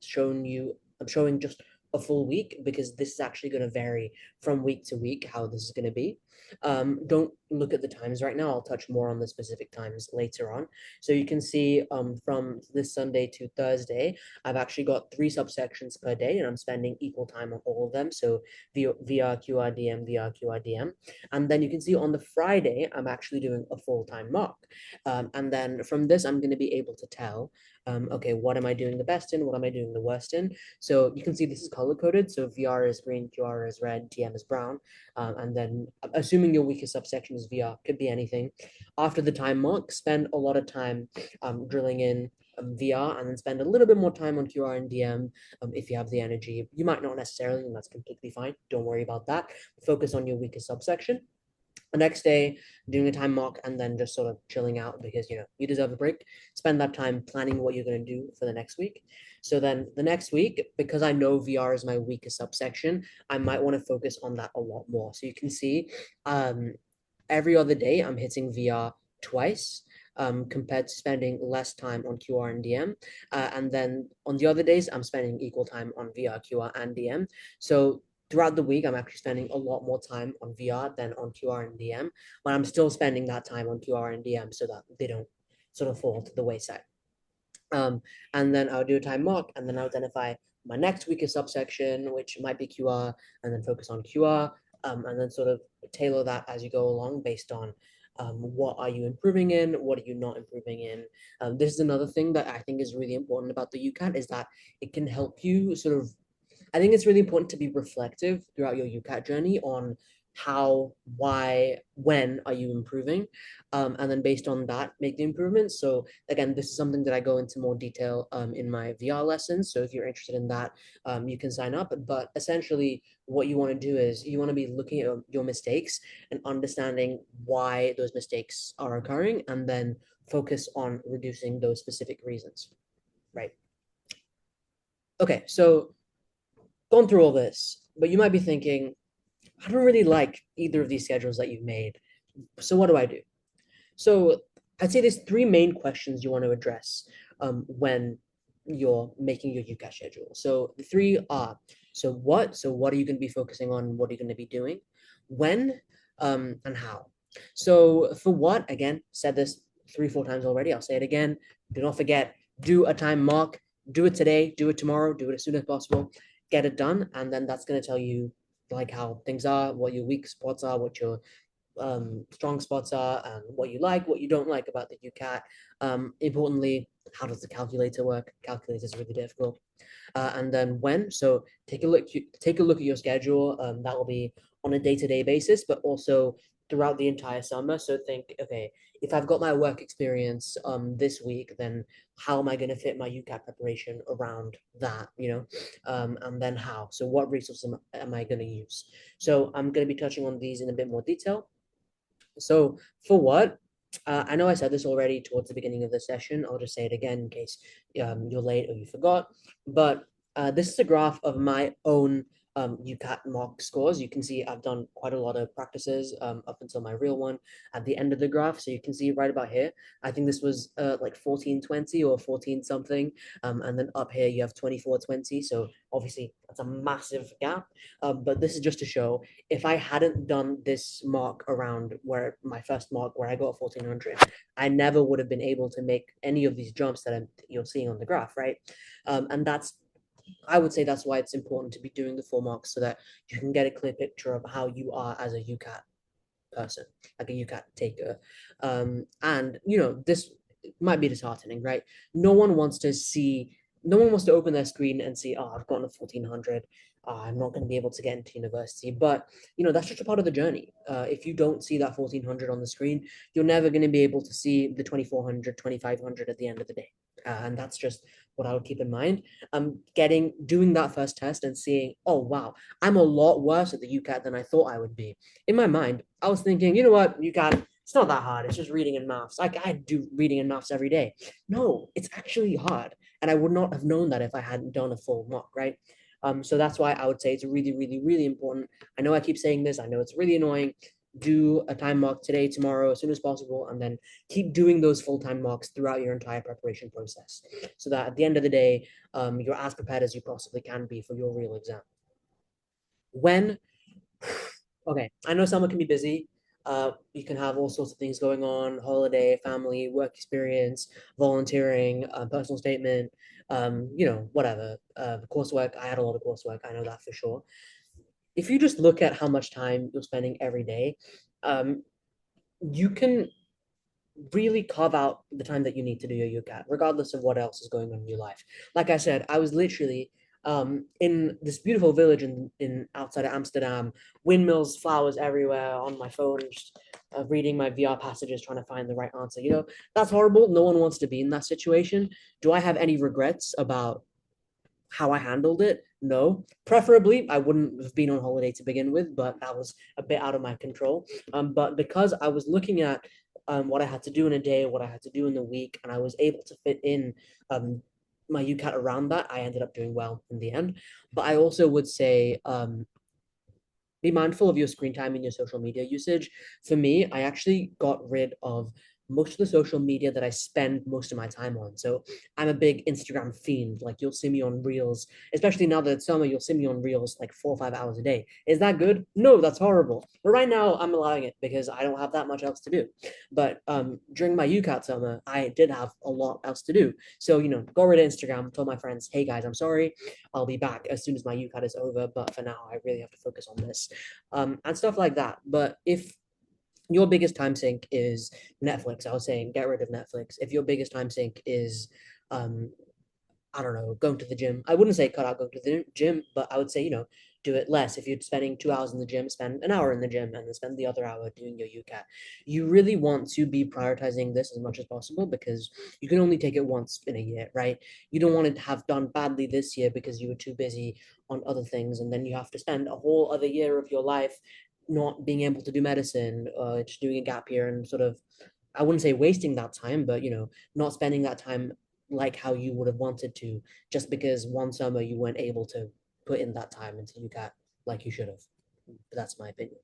shown you, I'm showing just a full week because this is actually going to vary from week to week how this is going to be. Don't look at the times right now. I'll touch more on the specific times later on. So you can see from this Sunday to Thursday, I've actually got 3 subsections per day, and I'm spending equal time on all of them. So VR, QRDM, VR, QRDM. And then you can see on the Friday, I'm actually doing a full-time mock. And then from this, I'm going to be able to tell, okay, what am I doing the best in? What am I doing the worst in? So you can see this is color-coded. So VR is green, QR is red, TM is brown. And then assuming your weakest subsection is VR, could be anything. After the time mark, spend a lot of time drilling in VR, and then spend a little bit more time on QR and DM if you have the energy. You might not necessarily, and that's completely fine. Don't worry about that. Focus on your weakest subsection. the next day doing a time mock, and then just sort of chilling out because you deserve a break. Spend that time planning what you're going to do for the next week. So then the next week, because I know VR is my weakest subsection, I might want to focus on that a lot more. So you can see every other day I'm hitting VR twice, compared to spending less time on QR and DM. And then on the other days, I'm spending equal time on VR, QR, and DM. So throughout the week, I'm actually spending a lot more time on VR than on QR and DM, but I'm still spending that time on QR and DM so that they don't sort of fall to the wayside. And then I'll do a time mark, and then I'll identify my next weakest subsection, which might be QR, and then focus on QR, and then sort of tailor that as you go along based on what are you improving in, what are you not improving in. This is another thing that I think is really important about the UCAT is that it can help you sort of I think it's really important to be reflective throughout your UCAT journey on how, why, when are you improving, and then based on that, make the improvements. So again, this is something that I go into more detail in my VR lessons. So if you're interested in that, you can sign up. But essentially, what you want to do is you want to be looking at your mistakes and understanding why those mistakes are occurring, and then focus on reducing those specific reasons, right? Okay, so gone through all this, but you might be thinking, I don't really like either of these schedules that you've made. So what do I do? So I'd say there's three main questions you want to address when you're making your UCAT schedule. So the three are, so what? So what are you going to be focusing on? What are you going to be doing? When? And how? So for what, again, said this 3, 4 times already. I'll say it again. Do not forget, do a time mark. Do it today, do it tomorrow, do it as soon as possible. Get it done. And then that's going to tell you like how things are, what your weak spots are, what your strong spots are, and what you like, what you don't like about the UCAT. Importantly, how does the calculator work? Calculator is really difficult. And then when, so take a look at your schedule. That will be on a day-to-day basis, but also throughout the entire summer. So think, okay, if I've got my work experience this week, then how am I going to fit my UCAT preparation around that, and then how? So what resources am I going to use? So I'm going to be touching on these in a bit more detail. So for what? I know I said this already towards the beginning of the session. I'll just say it again in case you're late or you forgot. But this is a graph of my own UCAT mock scores. You can see I've done quite a lot of practices up until my real one at the end of the graph. So you can see right about here, I think this was like 1420 or 14 something. And then up here you have 2420. So obviously that's a massive gap. But this is just to show if I hadn't done this mark around where my first mark where I got 1400, I never would have been able to make any of these jumps that you're seeing on the graph, right? And I would say that's why it's important to be doing the full marks so that you can get a clear picture of how you are as a UCAT person, like a UCAT taker. And this might be disheartening, right? No one wants to open their screen and see, oh, I've gotten a 1400. I'm not going to be able to get into university. But, that's just a part of the journey. If you don't see that 1400 on the screen, you're never going to be able to see the 2400, 2500 at the end of the day. And that's just what I would keep in mind. Doing that first test and seeing, oh, wow, I'm a lot worse at the UCAT than I thought I would be. In my mind, I was thinking, you know what, UCAT, it's not that hard. It's just reading and maths. I do reading and maths every day. No, it's actually hard. And I would not have known that if I hadn't done a full mock, right? So that's why I would say it's really, really, really important. I know I keep saying this. I know it's really annoying. Do a time mark today, tomorrow, as soon as possible, and then keep doing those full-time marks throughout your entire preparation process so that at the end of the day, you're as prepared as you possibly can be for your real exam. When, okay, I know summer can be busy. You can have all sorts of things going on, holiday, family, work experience, volunteering, personal statement, whatever. Coursework, I had a lot of coursework, I know that for sure. If you just look at how much time you're spending every day, you can really carve out the time that you need to do your UCAT, regardless of what else is going on in your life. Like I said, I was literally in this beautiful village in outside of Amsterdam, windmills, flowers everywhere on my phone, just reading my VR passages, trying to find the right answer. That's horrible. No one wants to be in that situation. Do I have any regrets about how I handled it? No. Preferably, I wouldn't have been on holiday to begin with, but that was a bit out of my control. But because I was looking at what I had to do in a day, what I had to do in the week, and I was able to fit in my UCAT around that, I ended up doing well in the end. But I also would say be mindful of your screen time and your social media usage. For me, I actually got rid of most of the social media that I spend most of my time on. So I'm a big Instagram fiend. Like you'll see me on Reels, especially now that it's summer, you'll see me on Reels like 4 or 5 hours a day. Is that good? No, that's horrible. But right now I'm allowing it because I don't have that much else to do. But during my UCAT summer, I did have a lot else to do. So, got rid of Instagram, told my friends, hey guys, I'm sorry. I'll be back as soon as my UCAT is over. But for now, I really have to focus on this and stuff like that. But if your biggest time sink is Netflix, I was saying get rid of Netflix. If your biggest time sink is um, I don't know, going to the gym. I wouldn't say cut out going to the gym, but I would say, do it less. If you're spending 2 hours in the gym, spend an hour in the gym and then spend the other hour doing your UCAT. You really want to be prioritizing this as much as possible because you can only take it once in a year, right? You don't want to have done badly this year because you were too busy on other things. And then you have to spend a whole other year of your life not being able to do medicine, just doing a gap year and sort of, I wouldn't say wasting that time, but not spending that time like how you would have wanted to, just because one summer you weren't able to put in that time into UCAT like you should have. But that's my opinion.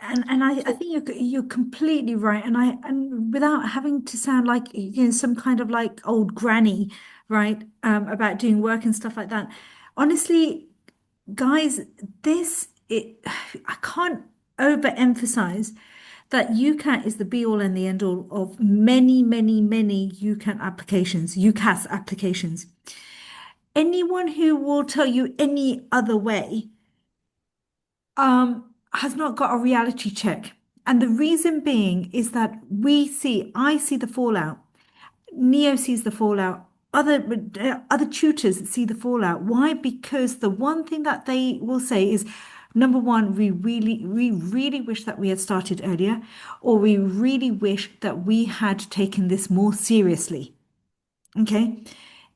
And I So think you're completely right. And without having to sound like some kind of like old granny, right? About doing work and stuff like that. Honestly, guys, this it I can't overemphasize that UCAT is the be all and the end all of many, many, many UCAS applications. Anyone who will tell you any other way has not got a reality check. And the reason being is that I see the fallout. Neo sees the fallout. Other tutors see the fallout. Why? Because the one thing that they will say is, number one, we really wish that we had started earlier, or we really wish that we had taken this more seriously. Okay.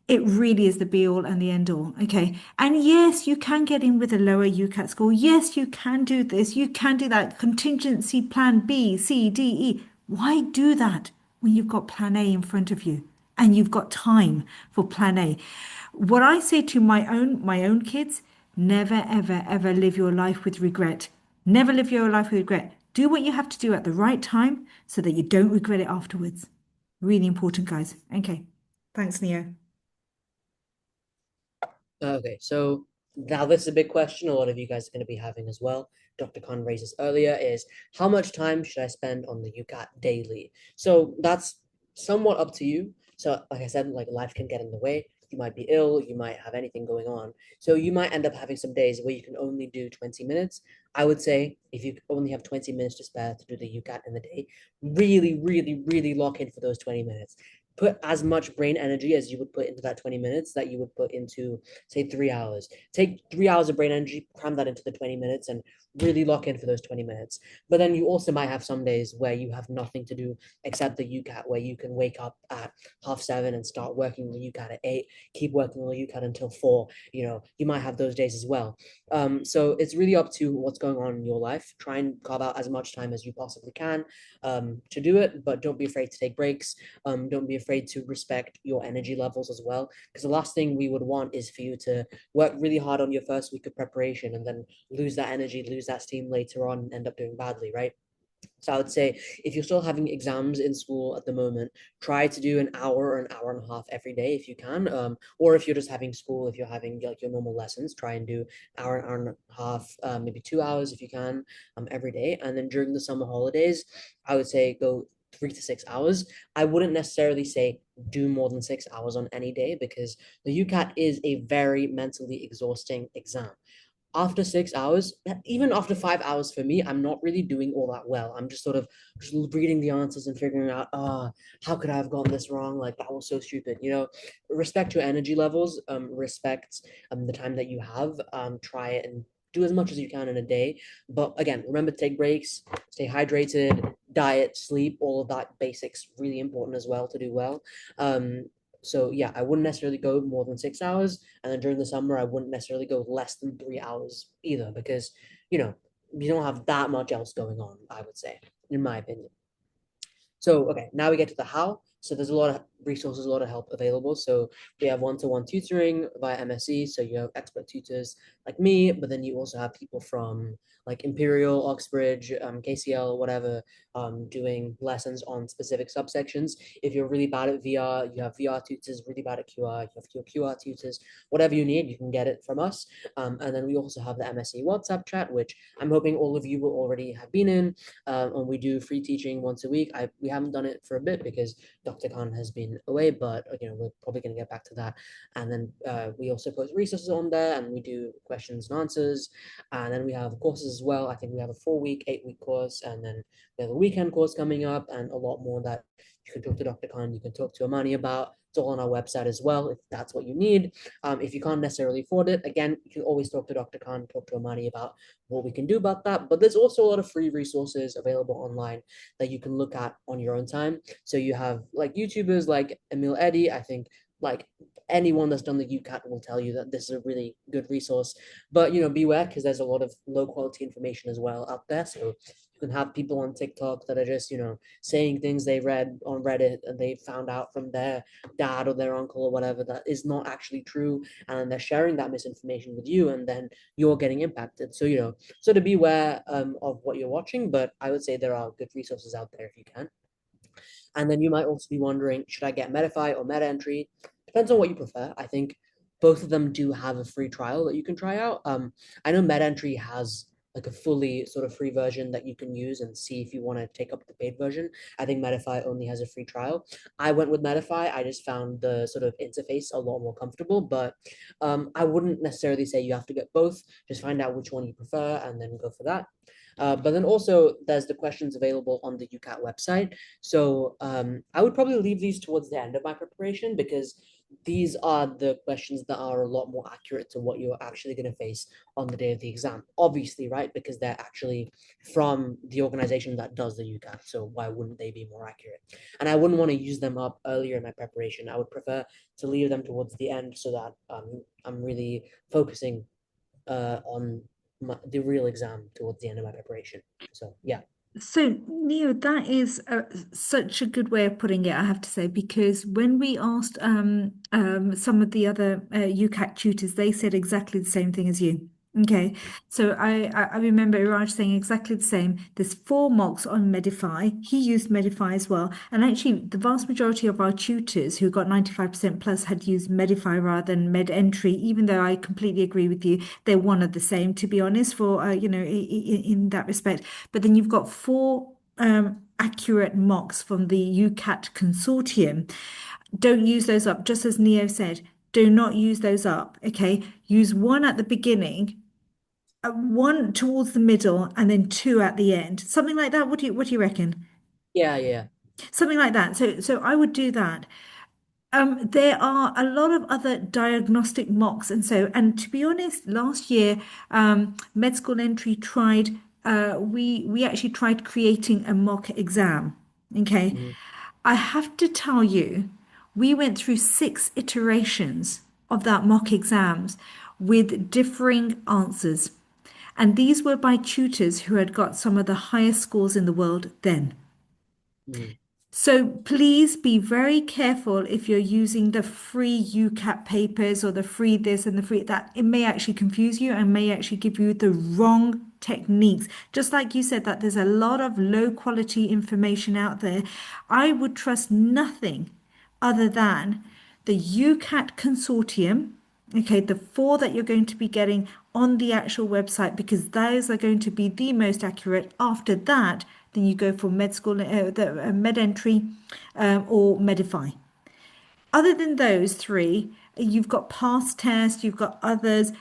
It really is the be all and the end all. Okay. And yes, you can get in with a lower UCAT score. Yes, you can do this. You can do that. Contingency plan B, C, D, E. Why do that when you've got plan A in front of you and you've got time for plan A? What I say to my own kids, never, ever, ever live your life with regret. Never live your life with regret. Do what you have to do at the right time so that you don't regret it afterwards. Really important, guys. Okay. Thanks, Neo. okay, so now this is a big question a lot of you guys are going to be having as well. Dr. Khan raised this earlier is how much time should I spend on the UCAT daily? So that's somewhat up to you. So like I said, like life can get in the way. You might be ill, you might have anything going on. So you might end up having some days where you can only do 20 minutes. I would say if you only have 20 minutes to spare to do the UCAT in the day, really, really, really lock in for those 20 minutes. Put as much brain energy as you would put into that 20 minutes that you would put into say 3 hours. Take 3 hours of brain energy, cram that into the 20 minutes, and really lock in for those 20 minutes. But then you also might have some days where you have nothing to do except the UCAT, where you can wake up at 7:30 and start working on the UCAT at 8, keep working on the UCAT until 4. You might have those days as well. So it's really up to what's going on in your life. Try and carve out as much time as you possibly can to do it, but don't be afraid to take breaks. Don't be afraid to respect your energy levels as well, because the last thing we would want is for you to work really hard on your first week of preparation and then lose that energy, lose that steam later on, and end up doing badly, right? So I would say if you're still having exams in school at the moment, try to do an hour or an hour and a half every day if you can. Or if you're just having school, if you're having like your normal lessons, try and do hour and a half, maybe 2 hours if you can, every day. And then during the summer holidays, I would say go 3 to 6 hours. I wouldn't necessarily say do more than 6 hours on any day because the UCAT is a very mentally exhausting exam after 6 hours, even after 5 hours for me, I'm not really doing all that well. I'm just sort of just reading the answers and figuring out, how could I have gotten this wrong? Like that was so stupid. Respect your energy levels, respect the time that you have. Try it and do as much as you can in a day. But again, remember to take breaks, stay hydrated, diet, sleep, all of that basics really important as well to do well. So yeah, I wouldn't necessarily go more than 6 hours. And then during the summer, I wouldn't necessarily go less than 3 hours either, because, you know, you don't have that much else going on, I would say, in my opinion. So, okay, now we get to the how. So there's a lot of resources, a lot of help available. So we have one-to-one tutoring via MSE. So you have expert tutors like me, but then you also have people from like Imperial, Oxbridge, KCL, whatever, doing lessons on specific subsections. If you're really bad at VR, you have VR tutors, really bad at QR, you have your QR tutors, whatever you need, you can get it from us. And then we also have the MSE WhatsApp chat, which I'm hoping all of you will already have been in. And we do free teaching once a week. We haven't done it for a bit because Dr. Khan has been away, but we're probably going to get back to that. And then we also post resources on there, and we do questions and answers. And then we have courses as well. I think we have a 4-week, 8-week course, and then we have a weekend course coming up, and a lot more that you can talk to Dr. Khan, you can talk to Amani about. It's all on our website as well, if that's what you need. If you can't necessarily afford it, again, you can always talk to Dr. Khan, talk to Amani about what we can do about that. But there's also a lot of free resources available online that you can look at on your own time. So you have like YouTubers like Emil Eddy. I think like anyone that's done the UCAT will tell you that this is a really good resource. But beware, because there's a lot of low quality information as well out there. So you can have people on TikTok that are just saying things they read on Reddit and they found out from their dad or their uncle or whatever that is not actually true, and they're sharing that misinformation with you, and then you're getting impacted. So to beware of what you're watching, but I would say there are good resources out there if you can. And then you might also be wondering, should I get Medify or MedEntry? Depends on what you prefer. I think both of them do have a free trial that you can try out. I know MedEntry has like a fully sort of free version that you can use and see if you want to take up the paid version. I think Medify only has a free trial. I went with Medify. I just found the sort of interface a lot more comfortable, but I wouldn't necessarily say you have to get both. Just find out which one you prefer and then go for that. But then also there's the questions available on the UCAT website. So I would probably leave these towards the end of my preparation, because these are the questions that are a lot more accurate to what you're actually going to face on the day of the exam. Obviously, right? Because they're actually from the organization that does the UCAT. So why wouldn't they be more accurate? And I wouldn't want to use them up earlier in my preparation. I would prefer to leave them towards the end so that I'm really focusing on the real exam towards the end of my preparation. So yeah. So, Neo, that is such a good way of putting it, I have to say, because when we asked some of the other UCAT tutors, they said exactly the same thing as you. Okay, so I remember Iraj saying exactly the same. There's 4 mocks on Medify. He used Medify as well, and actually, the vast majority of our tutors who got 95% plus had used Medify rather than MedEntry. Even though I completely agree with you, they're one of the same, to be honest. For in that respect. But then you've got 4 accurate mocks from the UCAT consortium. Don't use those up, just as Neo said. Do not use those up. Okay, use one at the beginning, one towards the middle, and then 2 at the end. Something like that. What do you reckon? Yeah. Something like that. So I would do that. There are a lot of other diagnostic mocks, and to be honest, last year, med school entry tried. We actually tried creating a mock exam. Okay, Mhm. I have to tell you, we went through 6 iterations of that mock exams with differing answers, and these were by tutors who had got some of the highest scores in the world then. Mhm. So please be very careful if you're using the free UCAT papers or the free this and the free that. It may actually confuse you and may actually give you the wrong techniques. Just like you said, that there's a lot of low quality information out there. I would trust nothing other than the UCAT consortium. Okay, the 4 that you're going to be getting on the actual website, because those are going to be the most accurate. After that, then you go for med school, med entry, or Medify. Other than those 3, you've got past tests, you've got others.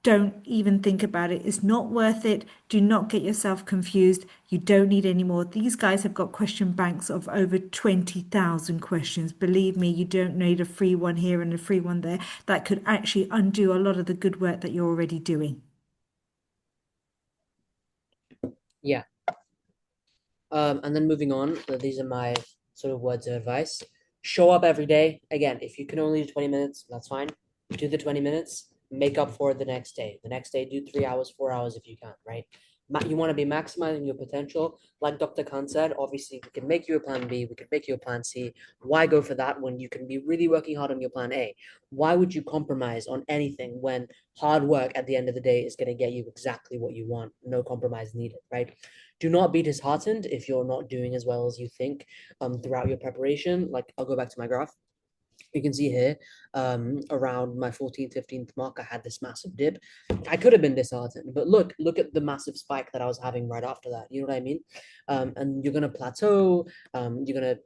Don't even think about it. It's not worth it. Do not get yourself confused. You don't need any more. These guys have got question banks of over 20,000 questions. Believe me, you don't need a free one here and a free one there. That could actually undo a lot of the good work that you're already doing. Yeah. And then moving on, these are my sort of words of advice. show up every day. Again, if you can only do 20 minutes, that's fine. Do the 20 minutes, make up for it the next day. The next day, do 3 hours, 4 hours if you can, right? You want to be maximizing your potential. Like Dr. Khan said, obviously, we can make you a plan B, we could make you a plan C. Why go for that when you can be really working hard on your plan A? Why would you compromise on anything when hard work at the end of the day is going to get you exactly what you want? No compromise needed, right? Do not be disheartened if you're not doing as well as you think throughout your preparation. Like, I'll go back to my graph. You can see here, around my 14th, 15th mark, I had this massive dip. I could have been disheartened, but look at the massive spike that I was having right after that. You know what I mean? And you're gonna plateau. You're gonna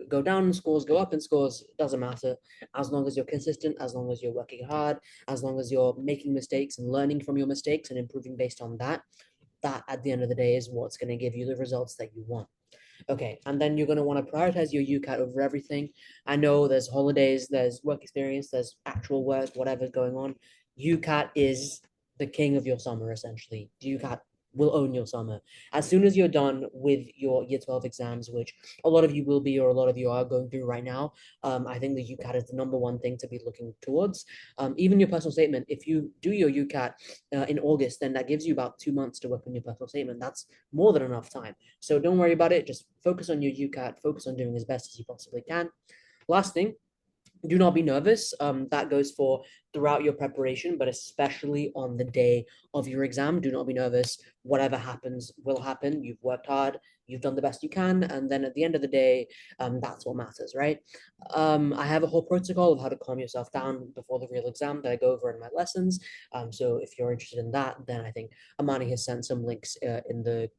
go down in scores, go up in scores. It doesn't matter as long as you're consistent, as long as you're working hard, as long as you're making mistakes and learning from your mistakes and improving based on that. That at the end of the day is what's going to give you the results that you want. Okay, and then you're going to want to prioritize your UCAT over everything. I know there's holidays, there's work experience, there's actual work, whatever's going on. UCAT is the king of your summer, essentially. UCAT will own your summer. As soon as you're done with your year 12 exams, which a lot of you will be or a lot of you are going through right now, I think the UCAT is the number one thing to be looking towards. Even your personal statement, if you do your UCAT in August, then that gives you about 2 months to work on your personal statement. That's more than enough time. So don't worry about it. Just focus on your UCAT, focus on doing as best as you possibly can. Last thing, do not be nervous. That goes for throughout your preparation, but especially on the day of your exam. Do not be nervous. Whatever happens will happen. You've worked hard, you've done the best you can, and then at the end of the day, that's what matters, right? I have a whole protocol of how to calm yourself down before the real exam that I go over in my lessons. So if you're interested in that, then I think Amani has sent some links in the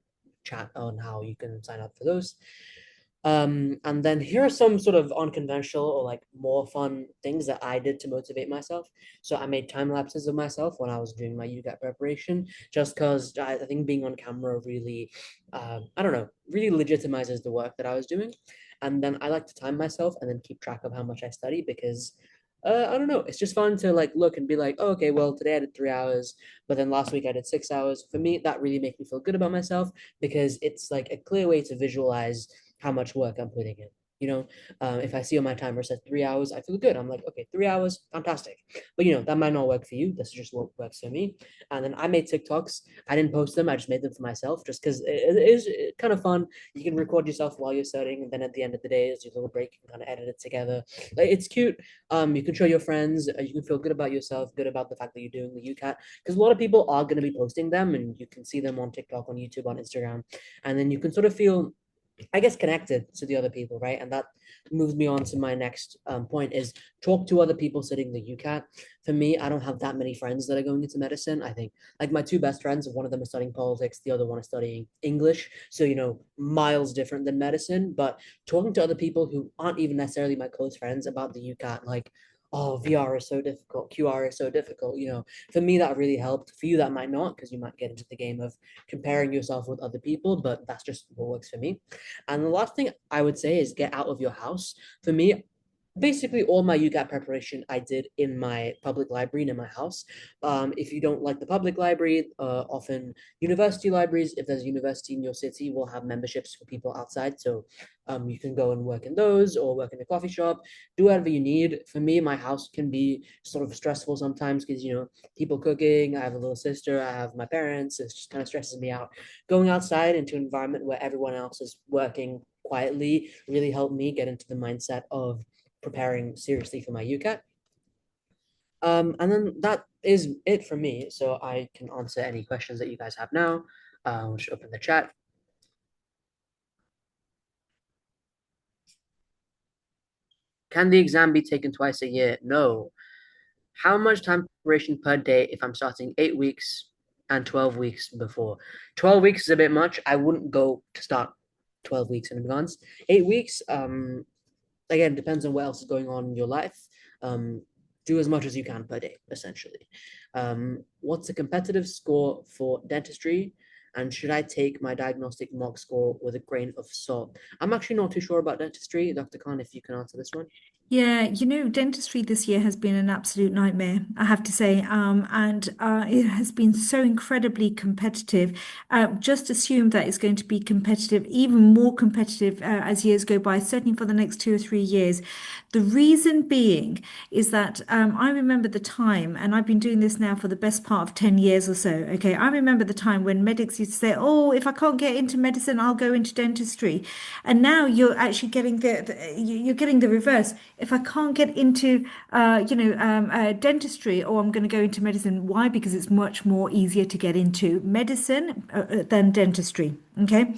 chat on how you can sign up for those. And then here are some sort of unconventional or like more fun things that I did to motivate myself. So I made time lapses of myself when I was doing my UCAT preparation, just because I think being on camera really, I don't know, really legitimizes the work that I was doing. And then I like to time myself and then keep track of how much I study because I don't know. It's just fun to like look and be like, oh, okay, well, today I did 3 hours, but then last week I did 6 hours. For me, that really makes me feel good about myself because it's like a clear way to visualize how much work I'm putting in. You know, if I see on my timer it says 3 hours, I feel good. I'm like, okay, 3 hours, fantastic. But that might not work for you. This is just what works for me. And then I made TikToks. I didn't post them. I just made them for myself, just because it is kind of fun. You can record yourself while you're studying, and then at the end of the day, as your little break, you can kind of edit it together. Like, it's cute. You can show your friends. You can feel good about yourself, good about the fact that you're doing the UCAT, because a lot of people are going to be posting them, and you can see them on TikTok, on YouTube, on Instagram, and then you can sort of feel, I guess, connected to the other people, right? And that moves me on to my next point is talk to other people sitting the UCAT. For me, I don't have that many friends that are going into medicine. I think like my two best friends, one of them is studying politics, the other one is studying English. So, miles different than medicine. But talking to other people who aren't even necessarily my close friends about the UCAT, like, oh, VR is so difficult, QR is so difficult. For me, that really helped. For you, that might not, because you might get into the game of comparing yourself with other people, but that's just what works for me. And the last thing I would say is get out of your house. For me, basically all my UCAT preparation I did in my public library and in my house. If you don't like the public library, often university libraries, if there's a university in your city, will have memberships for people outside. So you can go and work in those or work in a coffee shop, do whatever you need. For me, my house can be sort of stressful sometimes because, people cooking, I have a little sister, I have my parents, it just kind of stresses me out. Going outside into an environment where everyone else is working quietly really helped me get into the mindset of preparing seriously for my UCAT. And then that is it for me. So I can answer any questions that you guys have now. I'll just open the chat. Can the exam be taken twice a year? No. How much time preparation per day if I'm starting 8 weeks and 12 weeks before? 12 weeks is a bit much. I wouldn't go to start 12 weeks in advance. 8 weeks, again, depends on what else is going on in your life. Do as much as you can per day, essentially. What's the competitive score for dentistry? And should I take my diagnostic mock score with a grain of salt? I'm actually not too sure about dentistry. Dr. Khan, if you can answer this one. Yeah, dentistry this year has been an absolute nightmare, I have to say. And it has been so incredibly competitive. Just assume that it's going to be competitive, even more competitive as years go by, certainly for the next 2 or 3 years. The reason being is that I remember the time, and I've been doing this now for the best part of 10 years or so. Okay, I remember the time when medics used to say, "Oh, if I can't get into medicine, I'll go into dentistry." And now you're actually getting you're getting the reverse. If I can't get into dentistry, or I'm going to go into medicine. Why? Because it's much more easier to get into medicine than dentistry. Okay.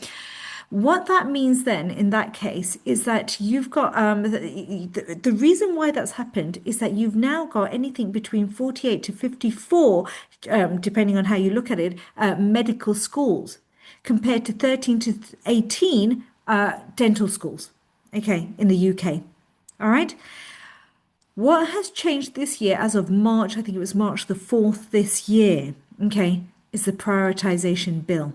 What that means then in that case is that you've got the reason why that's happened is that you've now got anything between 48 to 54, depending on how you look at it, medical schools compared to 13 to 18 dental schools, okay, in the UK. All right. What has changed this year as of March, I think it was March the 4th this year, okay, is the prioritization bill.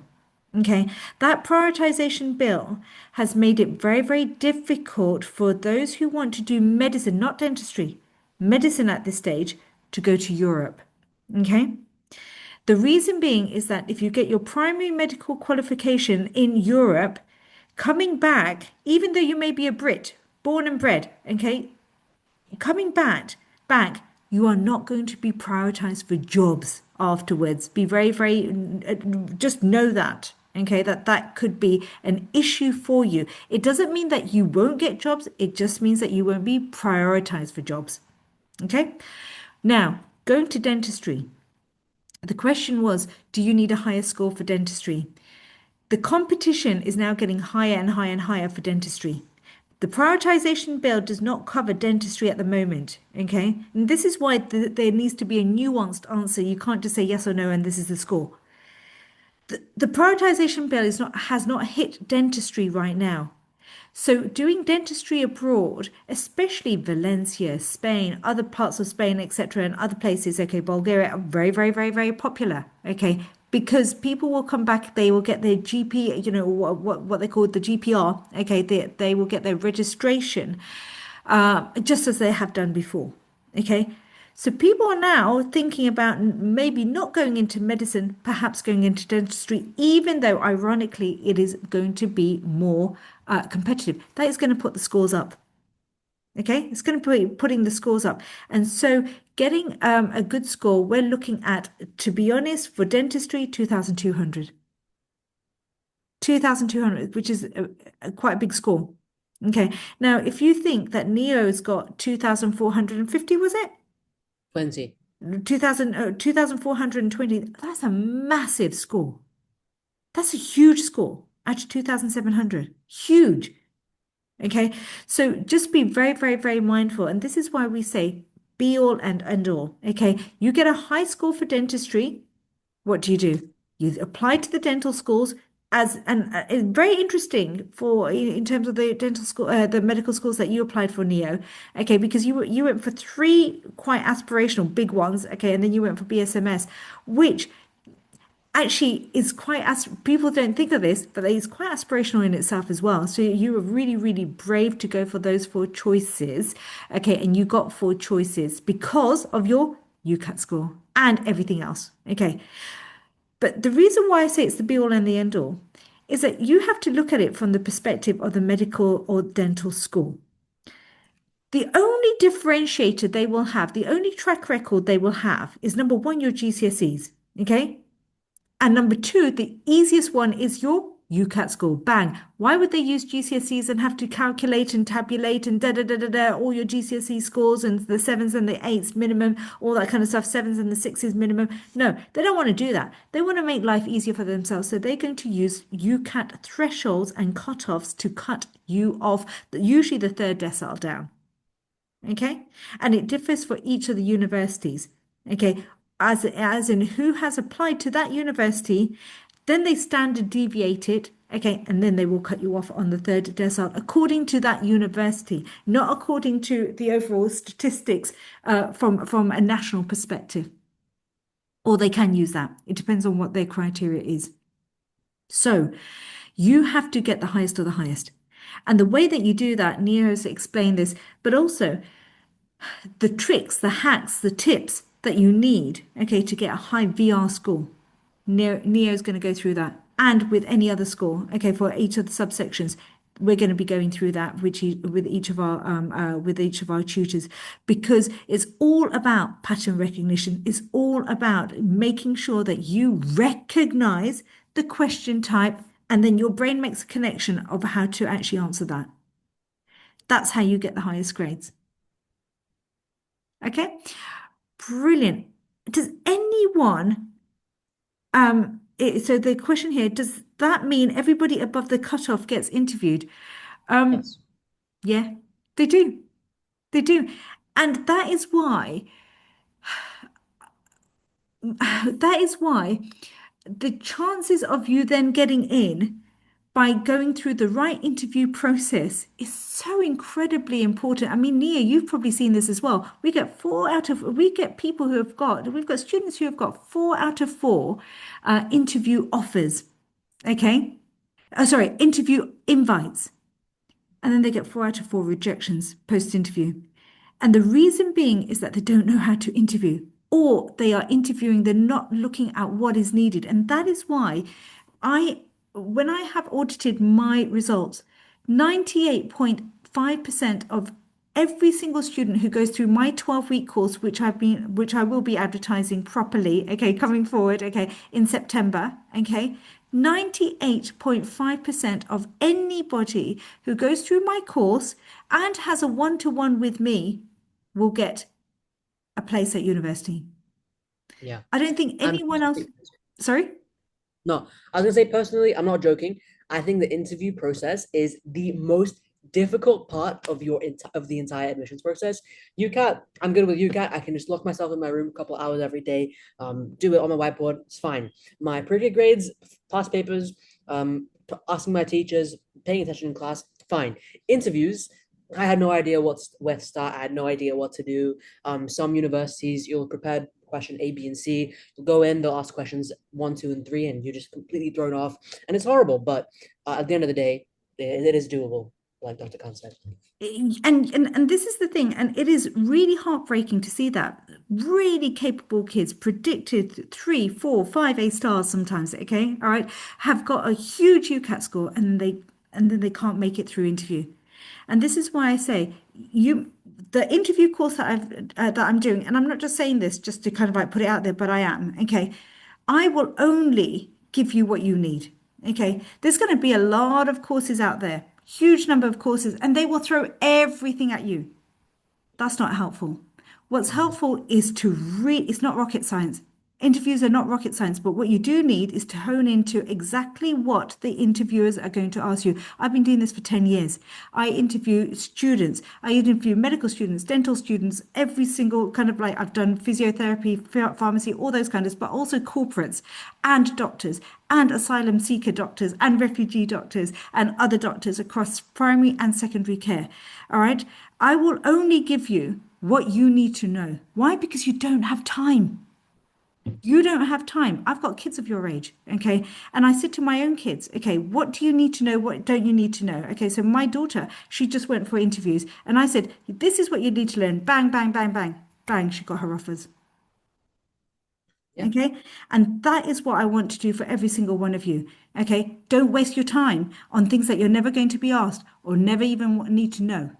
Okay, that prioritization bill has made it very, very difficult for those who want to do medicine, not dentistry, medicine at this stage, to go to Europe. Okay, the reason being is that if you get your primary medical qualification in Europe, coming back, even though you may be a Brit, born and bred, okay, coming back, you are not going to be prioritized for jobs afterwards. Be very, very, just know that. Okay, that could be an issue for you. It doesn't mean that you won't get jobs. It just means that you won't be prioritized for jobs. Okay. Now, going to dentistry. The question was, do you need a higher score for dentistry? The competition is now getting higher and higher and higher for dentistry. The prioritization bill does not cover dentistry at the moment. Okay. And this is why there needs to be a nuanced answer. You can't just say yes or no and this is the score. The prioritization bill has not hit dentistry right now. So doing dentistry abroad, especially Valencia, Spain, other parts of Spain, etc., and other places, okay, Bulgaria are very, very, very, very popular. Okay. Because people will come back, they will get their GP, what they call the GPR. Okay, they will get their registration, just as they have done before. Okay, so people are now thinking about maybe not going into medicine, perhaps going into dentistry, even though ironically it is going to be more competitive. That is going to put the scores up. Okay, it's going to be putting the scores up. And so getting a good score, we're looking at, to be honest, for dentistry, 2,200. 2,200, which is quite a big score. Okay, now if you think that Neo's got 2,450, was it? 20. 2,420, that's a massive score. That's a huge score. Actually, 2,700. Huge. Okay, so just be very, very, very mindful. And this is why we say be all and end all. Okay, you get a high score for dentistry. What do? You apply to the dental schools as and it's very interesting for in terms of the dental school, the medical schools that you applied for, Neo. Okay, because you went for three quite aspirational big ones. Okay, and then you went for BSMS, which actually is quite as people don't think of this, but it's quite aspirational in itself as well. So you were really, really brave to go for those four choices. Okay, and you got four choices because of your UCAT score and everything else. Okay. But the reason why I say it's the be all and the end all is that you have to look at it from the perspective of the medical or dental school. The only differentiator they will have, the only track record they will have is number one, your GCSEs. Okay. And number two, the easiest one is your UCAT score. Bang. Why would they use GCSEs and have to calculate and tabulate and all your GCSE scores and the sevens and the eights minimum, all that kind of stuff, sevens and the sixes minimum? No, they don't want to do that. They want to make life easier for themselves. So they're going to use UCAT thresholds and cutoffs to cut you off, usually the third decile down. Okay. And it differs for each of the universities. Okay. As in who has applied to that university, then they standard deviate it. Okay. And then they will cut you off on the third decile according to that university, not according to the overall statistics from a national perspective. Or they can use that. It depends on what their criteria is. So you have to get the highest of the highest. And the way that you do that, Neo has explained this, but also the tricks, the hacks, the tips that you need, okay, to get a high VR score. Neo's going to go through that. And with any other score, okay, for each of the subsections, we're going to be going through that with each of our tutors, because it's all about pattern recognition. It's all about making sure that you recognize the question type and then your brain makes a connection of how to actually answer that. That's how you get the highest grades. Okay, brilliant. Does anyone so the question here, does that mean everybody above the cutoff gets interviewed? Um, Yes. yeah, they do. They do. And that is why the chances of you then getting in by going through the right interview process is so incredibly important. I mean, Nia, you've probably seen this as well. We get people who have got, we've got students who have got 4 out of 4 interview offers. Okay. Sorry, interview invites. And then they get 4 out of 4 rejections post interview. And the reason being is that they don't know how to interview, or they are interviewing, they're not looking at what is needed. And that is why I, when I have audited my results, 98.5% of every single student who goes through my 12-week course, which I will be advertising properly, okay, coming forward, okay, in September, okay, 98.5% of anybody who goes through my course and has a one-to-one with me will get a place at university. Yeah. I don't think And anyone else, sorry? no, I was gonna say personally, I'm not joking. I think the interview process is the most difficult part of of the entire admissions process. UCAT, I'm good with UCAT. I can just lock myself in my room a couple hours every day, do it on my whiteboard. It's fine. My pre-K grades, past papers, asking my teachers, paying attention in class, fine. Interviews, I had no idea where to start. I had no idea what to do. Some universities, you'll prepare question A, B, and C. You'll go in, they'll ask questions 1, 2, and 3, and you're just completely thrown off. And it's horrible, but at the end of the day, it is doable, like Dr. Khan said. And this is the thing, and it is really heartbreaking to see that really capable kids predicted 3, 4, 5 A stars sometimes, okay, all right, have got a huge UCAT score and then they can't make it through interview. And this is why I say the interview course that I'm doing, and I'm not just saying this just to kind of like put it out there, but I am, okay. I will only give you what you need. Okay. There's going to be a lot of courses out there, huge number of courses, and they will throw everything at you. That's not helpful. What's Mhm. helpful is to read, it's not rocket science. Interviews are not rocket science, but what you do need is to hone into exactly what the interviewers are going to ask you. I've been doing this for 10 years. I interview students, I interview medical students, dental students, every single kind of like I've done physiotherapy, pharmacy, all those kinds of, but also corporates and doctors and asylum seeker doctors and refugee doctors and other doctors across primary and secondary care. All right. I will only give you what you need to know. Why? Because you don't have time. You don't have time. I've got kids of your age, okay? And I said to my own kids, okay, what do you need to know? What don't you need to know? Okay, so my daughter, she just went for interviews. And I said, this is what you need to learn. Bang, bang, bang, bang. Bang, she got her offers. Yeah. Okay. And that is what I want to do for every single one of you. Okay. Don't waste your time on things that you're never going to be asked or never even need to know.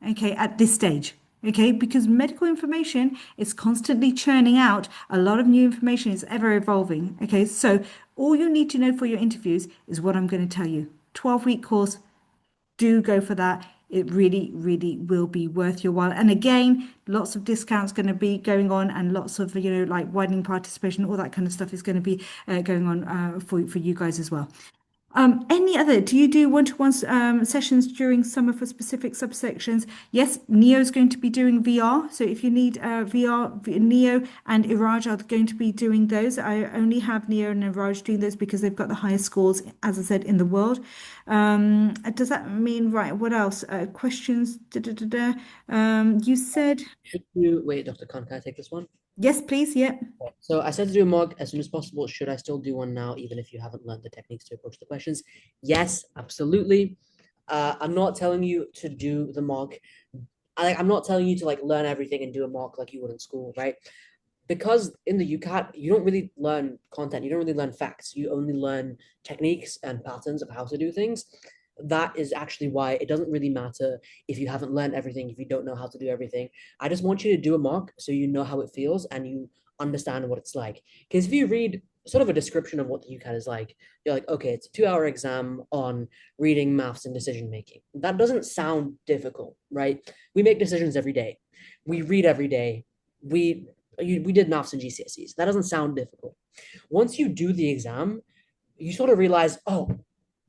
Okay. At this stage. Okay. Because medical information is constantly churning out. A lot of new information is ever evolving. Okay. So all you need to know for your interviews is what I'm going to tell you. 12-week course, do go for that. It really, really will be worth your while. And again, lots of discounts going to be going on, and lots of like widening participation, all that kind of stuff is going to be going on for you guys as well. Any other? Do you do one-to-one sessions during summer for specific subsections? Yes, Neo's going to be doing VR. So if you need VR, Neo and Iraj are going to be doing those. I only have Neo and Iraj doing those because they've got the highest scores, as I said, in the world. Does that mean, right, what else? Questions? Da, da, da, da. You said, Should you wait, Dr. Khan, can I take this one? yes, please. Yeah. So I said to do a mock as soon as possible. Should I still do one now, even if you haven't learned the techniques to approach the questions? Yes, absolutely. I'm not telling you to do the mock. I'm not telling you to like learn everything and do a mock like you would in school, right? Because in the UCAT, you don't really learn content, you don't really learn facts, you only learn techniques and patterns of how to do things. That is actually why it doesn't really matter if you haven't learned everything, if you don't know how to do everything. I just want you to do a mock so you know how it feels and you understand what it's like. Because if you read sort of a description of what the UCAT is like, you're like, okay, it's a 2 hour exam on reading, maths, and decision making. That doesn't sound difficult, right? We make decisions every day. We read every day. We did maths and GCSEs. That doesn't sound difficult. Once you do the exam, you sort of realize, oh,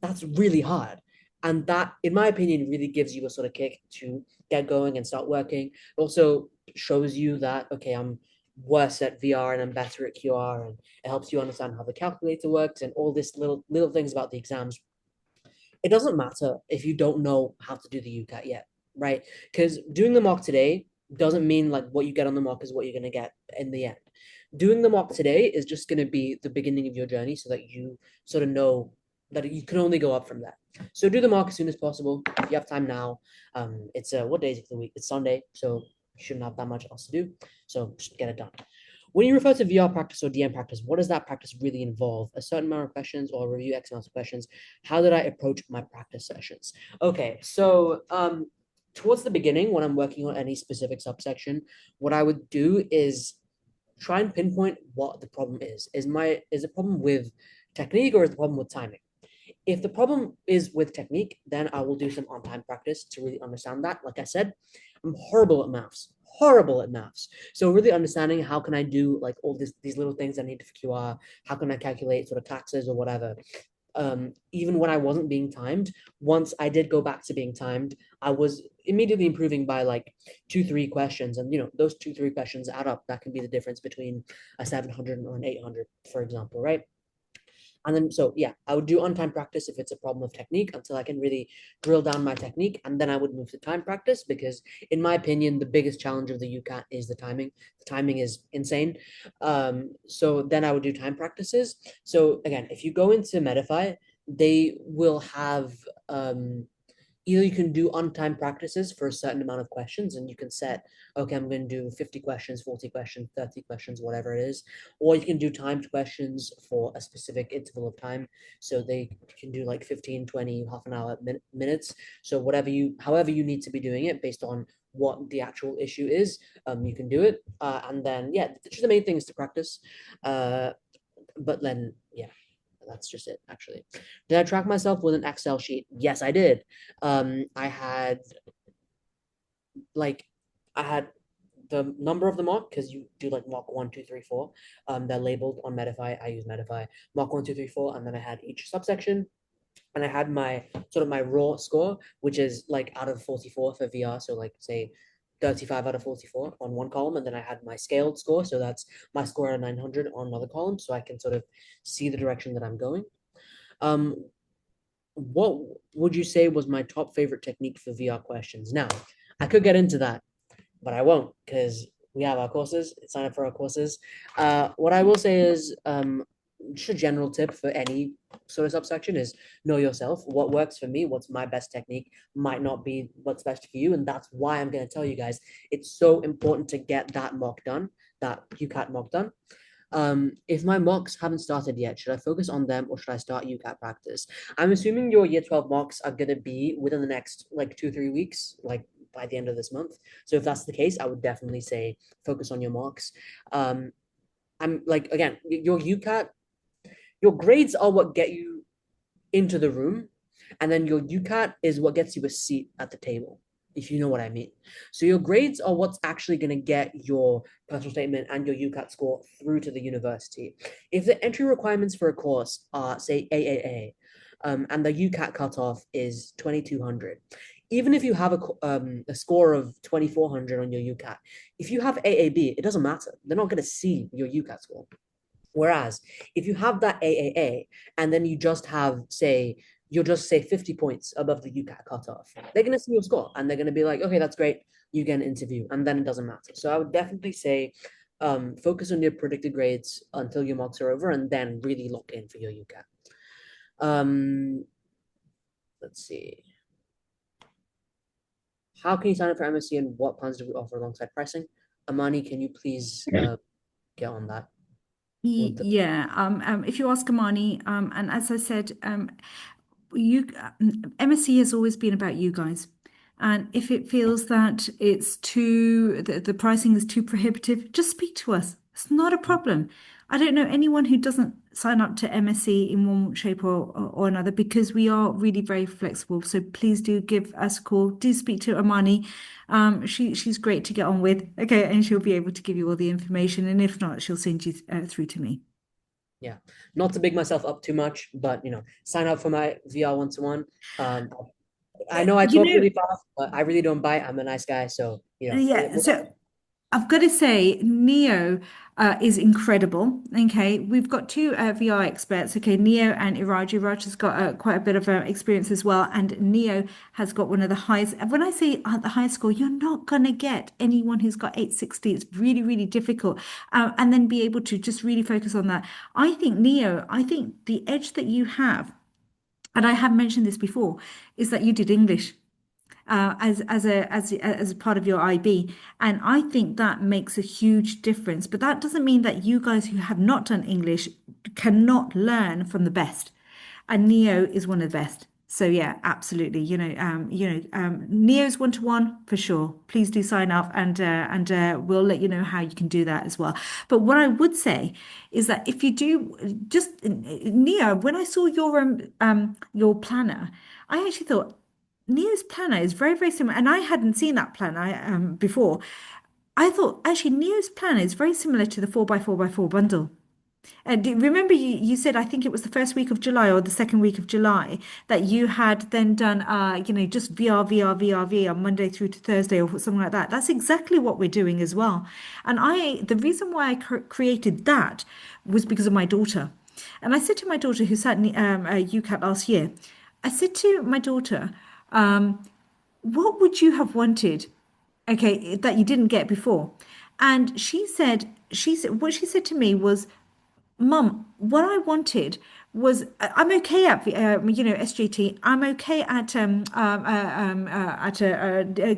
that's really hard. And that, in my opinion, really gives you a sort of kick to get going and start working. It also shows you that, okay, I'm worse at VR and I'm better at QR. And it helps you understand how the calculator works and all this little things about the exams. It doesn't matter if you don't know how to do the UCAT yet, right? Because doing the mock today doesn't mean like what you get on the mock is what you're going to get in the end. Doing the mock today is just going to be the beginning of your journey so that you sort of know that you can only go up from there. So do the mock as soon as possible. If you have time now, it's what days of the week? It's Sunday, so you shouldn't have that much else to do. So just get it done. When you refer to VR practice or DM practice, what does that practice really involve? A certain amount of questions or review X amount of questions? How did I approach my practice sessions? Okay, so towards the beginning, when I'm working on any specific subsection, what I would do is try and pinpoint what the problem is. Is the problem with technique or is the problem with timing? If the problem is with technique, then I will do some on-time practice to really understand that. Like I said, I'm horrible at maths, horrible at maths. So really understanding how can I do like all these little things I need for QR, how can I calculate sort of taxes or whatever. Even when I wasn't being timed, once I did go back to being timed, I was immediately improving by like 2, 3 questions. And those 2, 3 questions add up. That can be the difference between a 700 or an 800, for example, right? And then, so yeah, I would do on-time practice if it's a problem of technique until I can really drill down my technique. And then I would move to time practice because, in my opinion, the biggest challenge of the UCAT is the timing. The timing is insane. So then I would do time practices. So again, if you go into Medify, they will have either you can do on-time practices for a certain amount of questions and you can set, okay, I'm going to do 50 questions, 40 questions, 30 questions, whatever it is, or you can do timed questions for a specific interval of time. So they can do like 15, 20, half an hour, minutes. So however you need to be doing it based on what the actual issue is, you can do it. And then, yeah, just the main thing is to practice. But then, yeah, that's just it, actually. Did I track myself with an Excel sheet? Yes, I did. I had the number of the mock because you do like mock 1, 2, 3, 4. They're labeled on Medify. I use Medify. Mock 1, 2, 3, 4, and then I had each subsection. And I had my sort of my raw score, which is like out of 44 for VR. So like say 35 out of 44 on one column. And then I had my scaled score. So that's my score out of 900 on another column. So I can sort of see the direction that I'm going. What would you say was my top favorite technique for VR questions? Now, I could get into that, but I won't because we have our courses. Sign up for our courses. What I will say is just a general tip for any sort of subsection is know yourself. What works for me, what's my best technique, might not be what's best for you. And that's why I'm going to tell you guys it's so important to get that mock done, that UCAT mock done. If my mocks haven't started yet, should I focus on them or should I start UCAT practice? I'm assuming your year 12 mocks are going to be within the next like 2, 3 weeks, like by the end of this month. So if that's the case, I would definitely say focus on your mocks. I'm like, again, your UCAT, your grades are what get you into the room. And then your UCAT is what gets you a seat at the table, if you know what I mean. So your grades are what's actually going to get your personal statement and your UCAT score through to the university. If the entry requirements for a course are, say, AAA, and the UCAT cutoff is 2200, even if you have a score of 2400 on your UCAT, if you have AAB, it doesn't matter. They're not going to see your UCAT score. Whereas if you have that AAA and then you just have, say, you'll just say 50 points above the UCAT cutoff, they're going to see your score and they're going to be like, okay, that's great. You get an interview and then it doesn't matter. So I would definitely say focus on your predicted grades until your mocks are over and then really lock in for your UCAT. Let's see. how can you sign up for MSc and what plans do we offer alongside pricing? Amani, can you please get on that with the Yeah, if you ask Amani, and as I said, you MSc has always been about you guys. And if it feels that the pricing is too prohibitive, just speak to us. It's not a problem. I don't know anyone who doesn't sign up to MSc in one shape or another because we are really very flexible. So please do give us a call. Do speak to Amani. She's great to get on with. Okay, and she'll be able to give you all the information. And if not, she'll send you through to me. yeah, not to big myself up too much, but sign up for my VR one-to-one. I know I You talk know, really fast, but I really don't bite. I'm a nice guy, so yeah. So I've got to say, Neo is incredible. Okay, we've got two VR experts. Okay, Neo and Iraj. Iraj has got quite a bit of experience as well, and Neo has got one of the highest. And when I say the highest score, you're not gonna get anyone who's got 860. It's really, really difficult, and then be able to just really focus on that. I think Neo. I think the edge that you have, and I have mentioned this before, is that you did English as a part of your IB. And I think that makes a huge difference. But that doesn't mean that you guys who have not done English cannot learn from the best. And Neo is one of the best. So yeah, absolutely. Neo's one to one for sure. Please do sign up, and we'll let you know how you can do that as well. But what I would say is that if you do just Neo, when I saw your planner, I actually thought Neo's planner is very, very similar, and I hadn't seen that planner before. I thought actually Neo's planner is very similar to the 4x4x4 bundle. Remember you said I think it was the first week of July or the second week of July that you had then done just VR Monday through to Thursday or something like that. That's exactly what we're doing as well. And the reason why I created that was because of my daughter. And I said to my daughter who sat in UCAT last year, I said to my daughter, what would you have wanted, okay, that you didn't get before? And what she said to me was, Mum, what I wanted was I'm okay at SGT. I'm okay at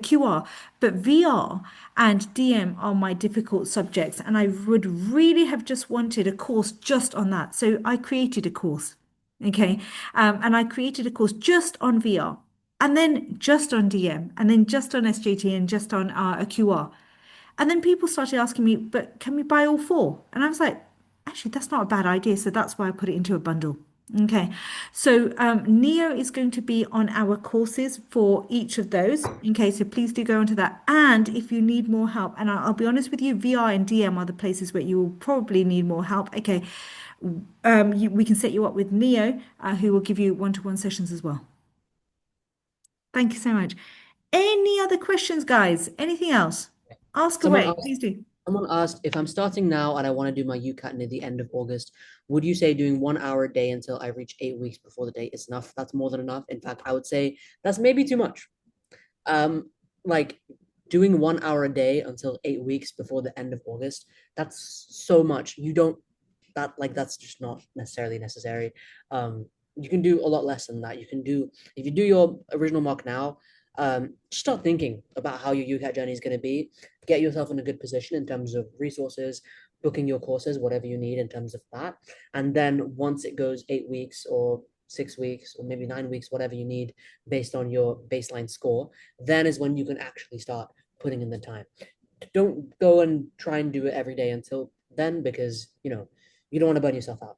QR, but VR and DM are my difficult subjects, and I would really have just wanted a course just on that. So I created a course, okay, and I created a course just on VR, and then just on DM, and then just on SGT, and just on a QR. And then people started asking me, but can we buy all four? And I was like, actually, that's not a bad idea. So that's why I put it into a bundle. Okay. So Neo is going to be on our courses for each of those. Okay. So please do go into that. And if you need more help, and I'll be honest with you, VR and DM are the places where you will probably need more help. Okay. We can set you up with Neo, who will give you one-to-one sessions as well. Thank you so much. Any other questions, guys? Anything else? Ask someone away. asked Please do. someone asked if I'm starting now and I want to do my UCAT near the end of August, would you say doing 1 hour a day until I reach 8 weeks before the date is enough? That's more than enough. In fact, I would say that's maybe too much. Like doing 1 hour a day until 8 weeks before the end of August, that's so much. You don't that's just not necessarily necessary. You can do a lot less than that. You can do if you do your original mock now, just start thinking about how your UCAT journey is going to be. Get yourself in a good position in terms of resources, booking your courses, whatever you need in terms of that. And then once it goes 8 weeks or 6 weeks or maybe 9 weeks, whatever you need based on your baseline score, then is when you can actually start putting in the time. Don't go and try and do it every day until then because you don't want to burn yourself out.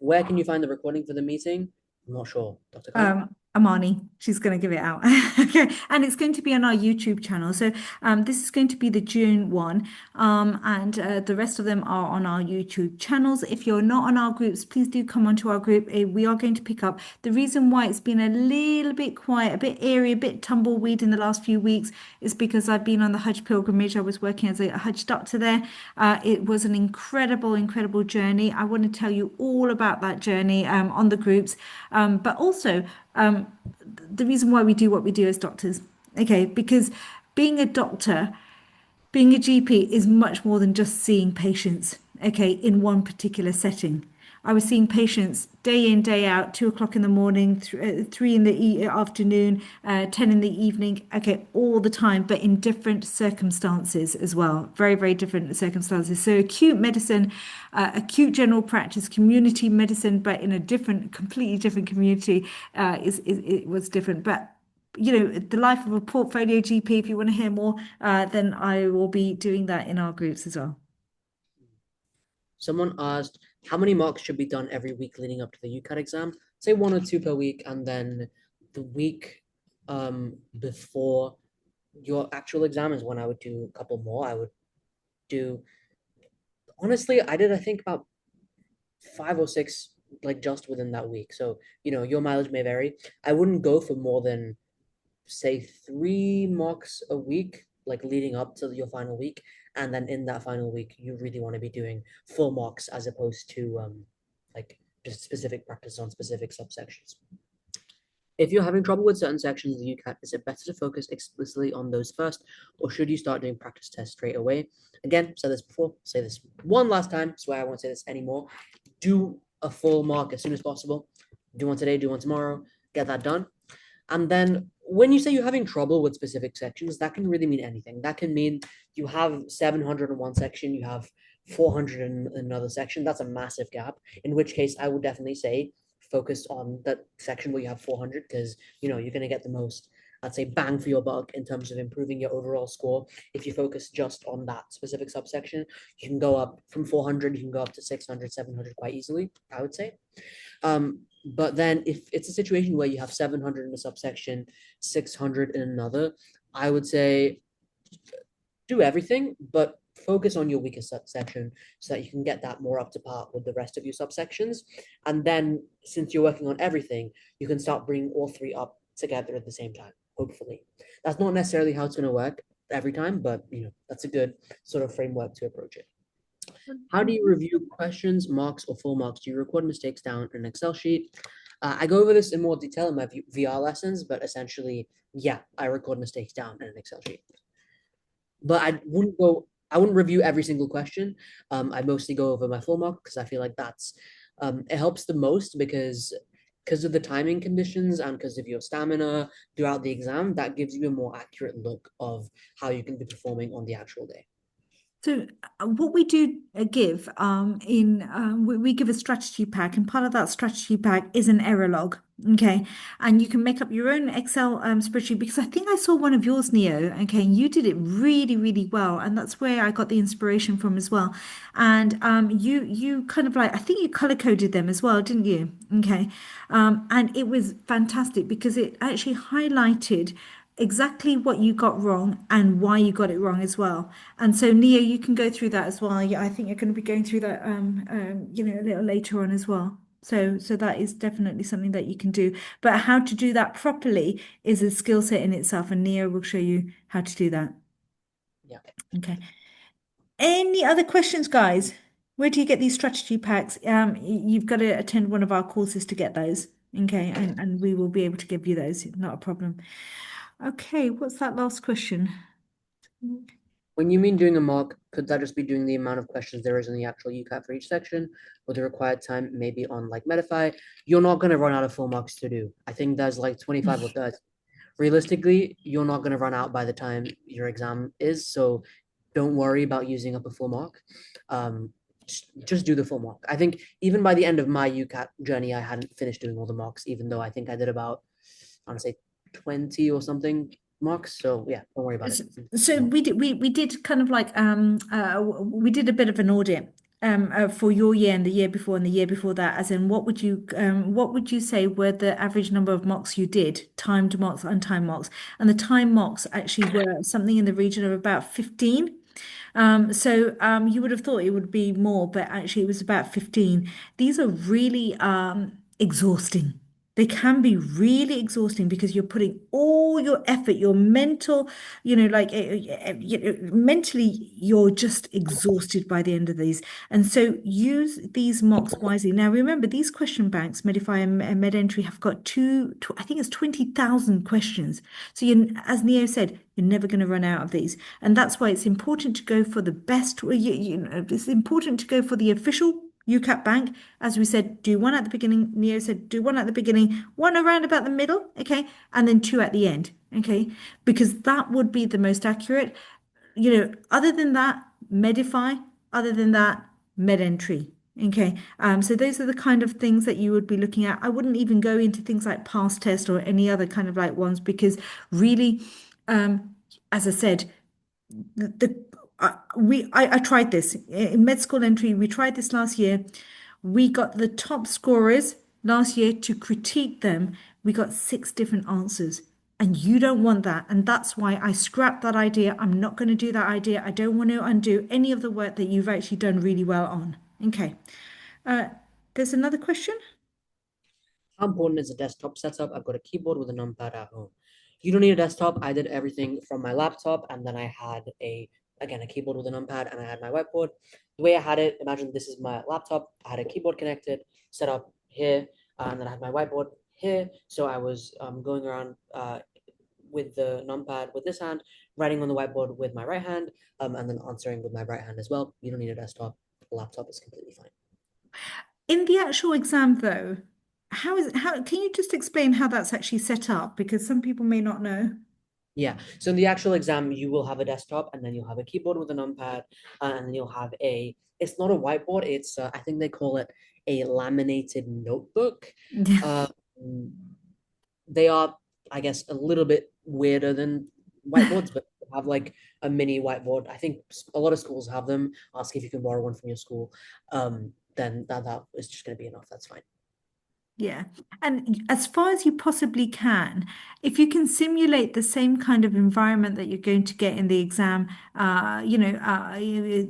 Where can you find the recording for the meeting? I'm not sure. Dr. Khan? Amani, she's going to give it out. Okay, and it's going to be on our YouTube channel. So this is going to be the June one, and the rest of them are on our YouTube channels. If you're not on our groups, please do come onto our group. We are going to pick up. The reason why it's been a little bit quiet, a bit airy, a bit tumbleweed in the last few weeks is because I've been on the Hajj pilgrimage. I was working as a Hajj doctor there. It was an incredible, incredible journey. I want to tell you all about that journey on the groups, but also the reason why we do what we do as doctors. Okay, because being a doctor, being a GP is much more than just seeing patients, okay, in one particular setting. I was seeing patients day in, day out, 2 o'clock in the morning, 3 in the afternoon, 10 in the evening, okay, all the time, but in different circumstances as well. Very, very different circumstances. So acute medicine, acute general practice, community medicine, but in a different, completely different community, it was different. But the life of a portfolio GP, if you want to hear more, then I will be doing that in our groups as well. Someone asked how many mocks should be done every week leading up to the UCAT exam. Say 1 or 2 per week, and then the week before your actual exam is when I would do a couple more. I would do honestly, I think about 5 or 6 like just within that week. So, your mileage may vary. I wouldn't go for more than say 3 mocks a week, like leading up to your final week. And then in that final week, you really want to be doing full mocks as opposed to like just specific practice on specific subsections. If you're having trouble with certain sections of the UCAT, is it better to focus explicitly on those first, or should you start doing practice tests straight away? Again, said this before, say this one last time, swear I won't say this anymore. Do a full mock as soon as possible. Do one today, do one tomorrow, get that done. And then when you say you're having trouble with specific sections, that can really mean anything. That can mean you have 700 in one section, you have 400 in another section. That's a massive gap, in which case I would definitely say focus on that section where you have 400 because you're going to get the most, I'd say, bang for your buck in terms of improving your overall score. If you focus just on that specific subsection, you can go up from 400, you can go up to 600, 700 quite easily, I would say. But then if it's a situation where you have 700 in a subsection, 600 in another, I would say do everything, but focus on your weakest subsection so that you can get that more up to par with the rest of your subsections. And then since you're working on everything, you can start bringing all 3 up together at the same time, hopefully. That's not necessarily how it's going to work every time, but that's a good sort of framework to approach it. How do you review questions, marks, or full marks? Do you record mistakes down in an Excel sheet? I go over this in more detail in my VR lessons, but essentially, yeah, I record mistakes down in an Excel sheet. But I wouldn't review every single question. I mostly go over my full mark because I feel like it helps the most because of the timing conditions and because of your stamina throughout the exam, that gives you a more accurate look of how you can be performing on the actual day. So what we do give we give a strategy pack, and part of that strategy pack is an error log. Okay, and you can make up your own Excel spreadsheet because I think I saw one of yours, Neo. Okay, and you did it really, really well, and that's where I got the inspiration from as well. And you kind of like I think you color coded them as well, didn't you? Okay, and it was fantastic because it actually highlighted exactly what you got wrong and why you got it wrong as well. And so, Nia, you can go through that as well. Yeah, I think you're going to be going through that, a little later on as well. So that is definitely something that you can do. But how to do that properly is a skill set in itself, and Nia will show you how to do that. Yeah. Okay. Any other questions, guys? Where do you get these strategy packs? You've got to attend one of our courses to get those. Okay, and we will be able to give you those. Not a problem. Okay, what's that last question? When you mean doing a mock, could that just be doing the amount of questions there is in the actual UCAT for each section, or the required time maybe on like Medify? You're not going to run out of full mocks to do. I think there's like 25 or 30. Realistically, you're not going to run out by the time your exam is, so don't worry about using up a full mock. Just do the full mock. I think even by the end of my UCAT journey, I hadn't finished doing all the mocks, even though I think I did about, I want to say 20 or something mocks. So yeah, don't worry about it. So we did kind of like we did a bit of an audit for your year and the year before and the year before that, as in what would you say were the average number of mocks you did, timed mocks, untimed mocks, and the time mocks actually were something in the region of about 15. You would have thought it would be more, but actually it was about 15. These are really exhausting. They can be really exhausting because you're putting all your effort, your mental, mentally, you're just exhausted by the end of these. And so use these mocks wisely. Now, remember, these question banks, Medify and MedEntry, have got I think it's 20,000 questions. So as Neo said, you're never going to run out of these. And that's why it's important to go for the best, it's important to go for the official UCAT Bank. As we said, do one at the beginning. Neo said, do one at the beginning, one around about the middle, okay, and then two at the end, okay, because that would be the most accurate. Other than that, Medify, other than that, MedEntry. Okay, so those are the kind of things that you would be looking at. I wouldn't even go into things like past test or any other kind of like ones because really, as I said, the I tried this in med school entry. We tried this last year. We got the top scorers last year to critique them. We got six different answers. And you don't want that. And that's why I scrapped that idea. I'm not going to do that idea. I don't want to undo any of the work that you've actually done really well on. Okay. Uh, there's another question. How important is a desktop setup? I've got a keyboard with a numpad at home. You don't need a desktop. I did everything from my laptop, and then I had a keyboard with a numpad, and I had my whiteboard. The way I had it, imagine this is my laptop. I had a keyboard connected, set up here, and then I had my whiteboard here. So I was going around with the numpad with this hand, writing on the whiteboard with my right hand, and then answering with my right hand as well. You don't need a desktop. A laptop is completely fine. In the actual exam, though, how can you just explain how that's actually set up? Because some people may not know. Yeah. So in the actual exam, you will have a desktop and then you'll have a keyboard with a numpad, and then you'll have it's not a whiteboard. It's, I think they call it a laminated notebook. Um, they are, I guess, a little bit weirder than whiteboards, but have like a mini whiteboard. I think a lot of schools have them. Ask if you can borrow one from your school. Then that is just going to be enough. That's fine. Yeah. And as far as you possibly can, if you can simulate the same kind of environment that you're going to get in the exam,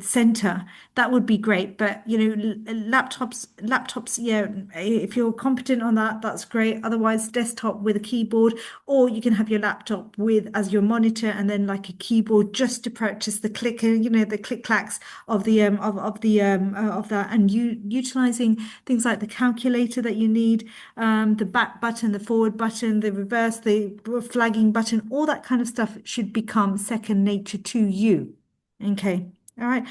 center, that would be great. But, laptops, yeah, if you're competent on that, that's great. Otherwise, desktop with a keyboard, or you can have your laptop with as your monitor and then like a keyboard just to practice the click, the click clacks of the of that, and you utilizing things like the calculator that you need, the back button, the forward button, the reverse, the flagging button, all that kind of stuff should become second nature to you. Okay. All right.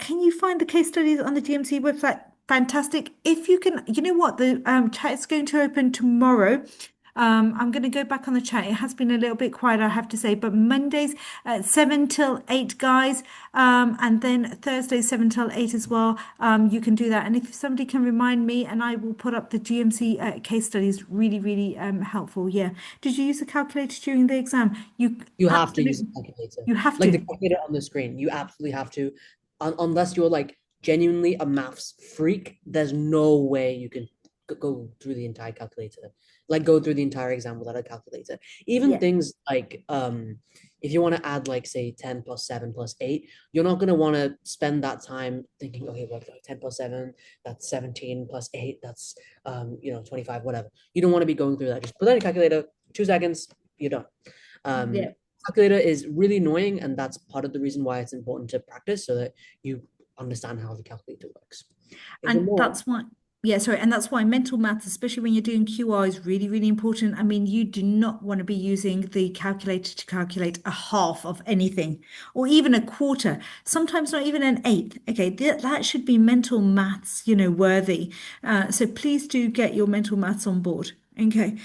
Can you find the case studies on the GMC website? Fantastic. If you can, you know what, the chat is going to open tomorrow. I'm going to go back on the chat. It has been a little bit quiet, I have to say, but Mondays 7 till 8, guys, and then Thursdays 7 till 8 as well. You can do that. And if somebody can remind me, and I will put up the GMC case studies, really, really helpful. Yeah. Did you use a calculator during the exam? You You have to use a absolutely, calculator. you have Like the to. calculator on the screen. You absolutely have to. Unless you're like genuinely a maths freak, there's no way you can go through the entire calculator. Like go through the entire exam without a calculator. Even Yeah. things like if you want to add like say 10 plus 7 plus 8, you're not gonna want to spend that time thinking, okay, well 10 plus 7, that's 17 plus 8, that's 25, whatever. You don't want to be going through that. Just put that in a calculator, 2 seconds, you're done. Um, Yeah. calculator is really annoying, and that's part of the reason why it's important to practice so that you understand how the calculator works. Is there And more? that's why, yeah, sorry, and that's why mental maths, especially when you're doing QR, is really, really important. I mean, you do not want to be using the calculator to calculate a half of anything or even a quarter, sometimes not even an eighth. Okay, that should be mental maths, worthy. So please do get your mental maths on board. Okay.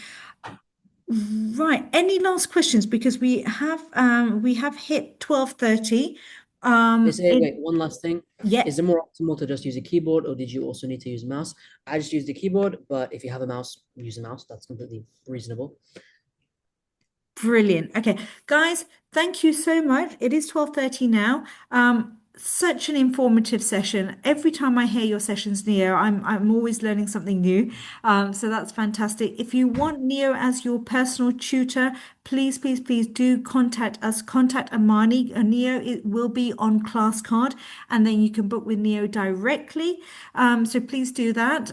Right. Any last questions? Because we have hit 12:30. Wait, one last thing. Yeah. Is it more optimal to just use a keyboard, or did you also need to use a mouse? I just used the keyboard, but if you have a mouse, use a mouse. That's completely reasonable. Brilliant. Okay, guys, thank you so much. It is 12:30 now. Such an informative session. Every time I hear your sessions, Neo, I'm always learning something new. So that's fantastic. If you want Neo as your personal tutor, please, please, please do contact us. Contact Amani. Neo, it will be on class card, and then you can book with Neo directly. So please do that.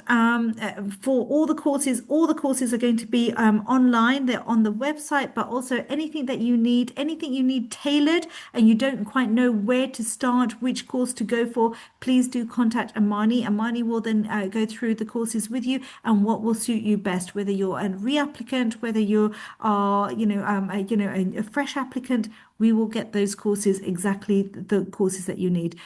For all the courses are going to be online. They're on the website, but also anything you need tailored, and you don't quite know where to start, which course to go for, please do contact Amani. Amani will then go through the courses with you and what will suit you best, whether you're a reapplicant, whether you are, a fresh applicant, we will get those courses exactly the courses that you need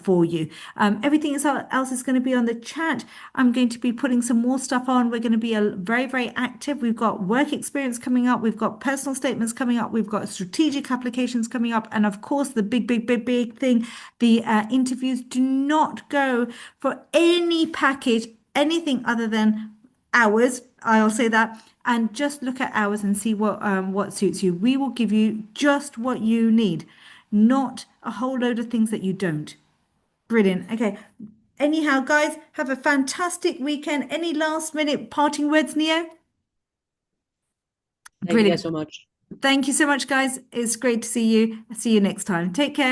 for you. Everything else is going to be on the chat. I'm going to be putting some more stuff on. We're going to be very, very active. We've got work experience coming up. We've got personal statements coming up. We've got strategic applications coming up. And of course, the big, big, big, big thing, the interviews. Do not go for any package, anything other than hours. I'll say that. And just look at hours and see what suits you. We will give you just what you need, not a whole load of things that you don't. Brilliant. Okay. Anyhow, guys, have a fantastic weekend. Any last minute parting words, Neo? Thank you guys Brilliant. so much. Thank you so much, guys. It's great to see you. See you next time. Take care.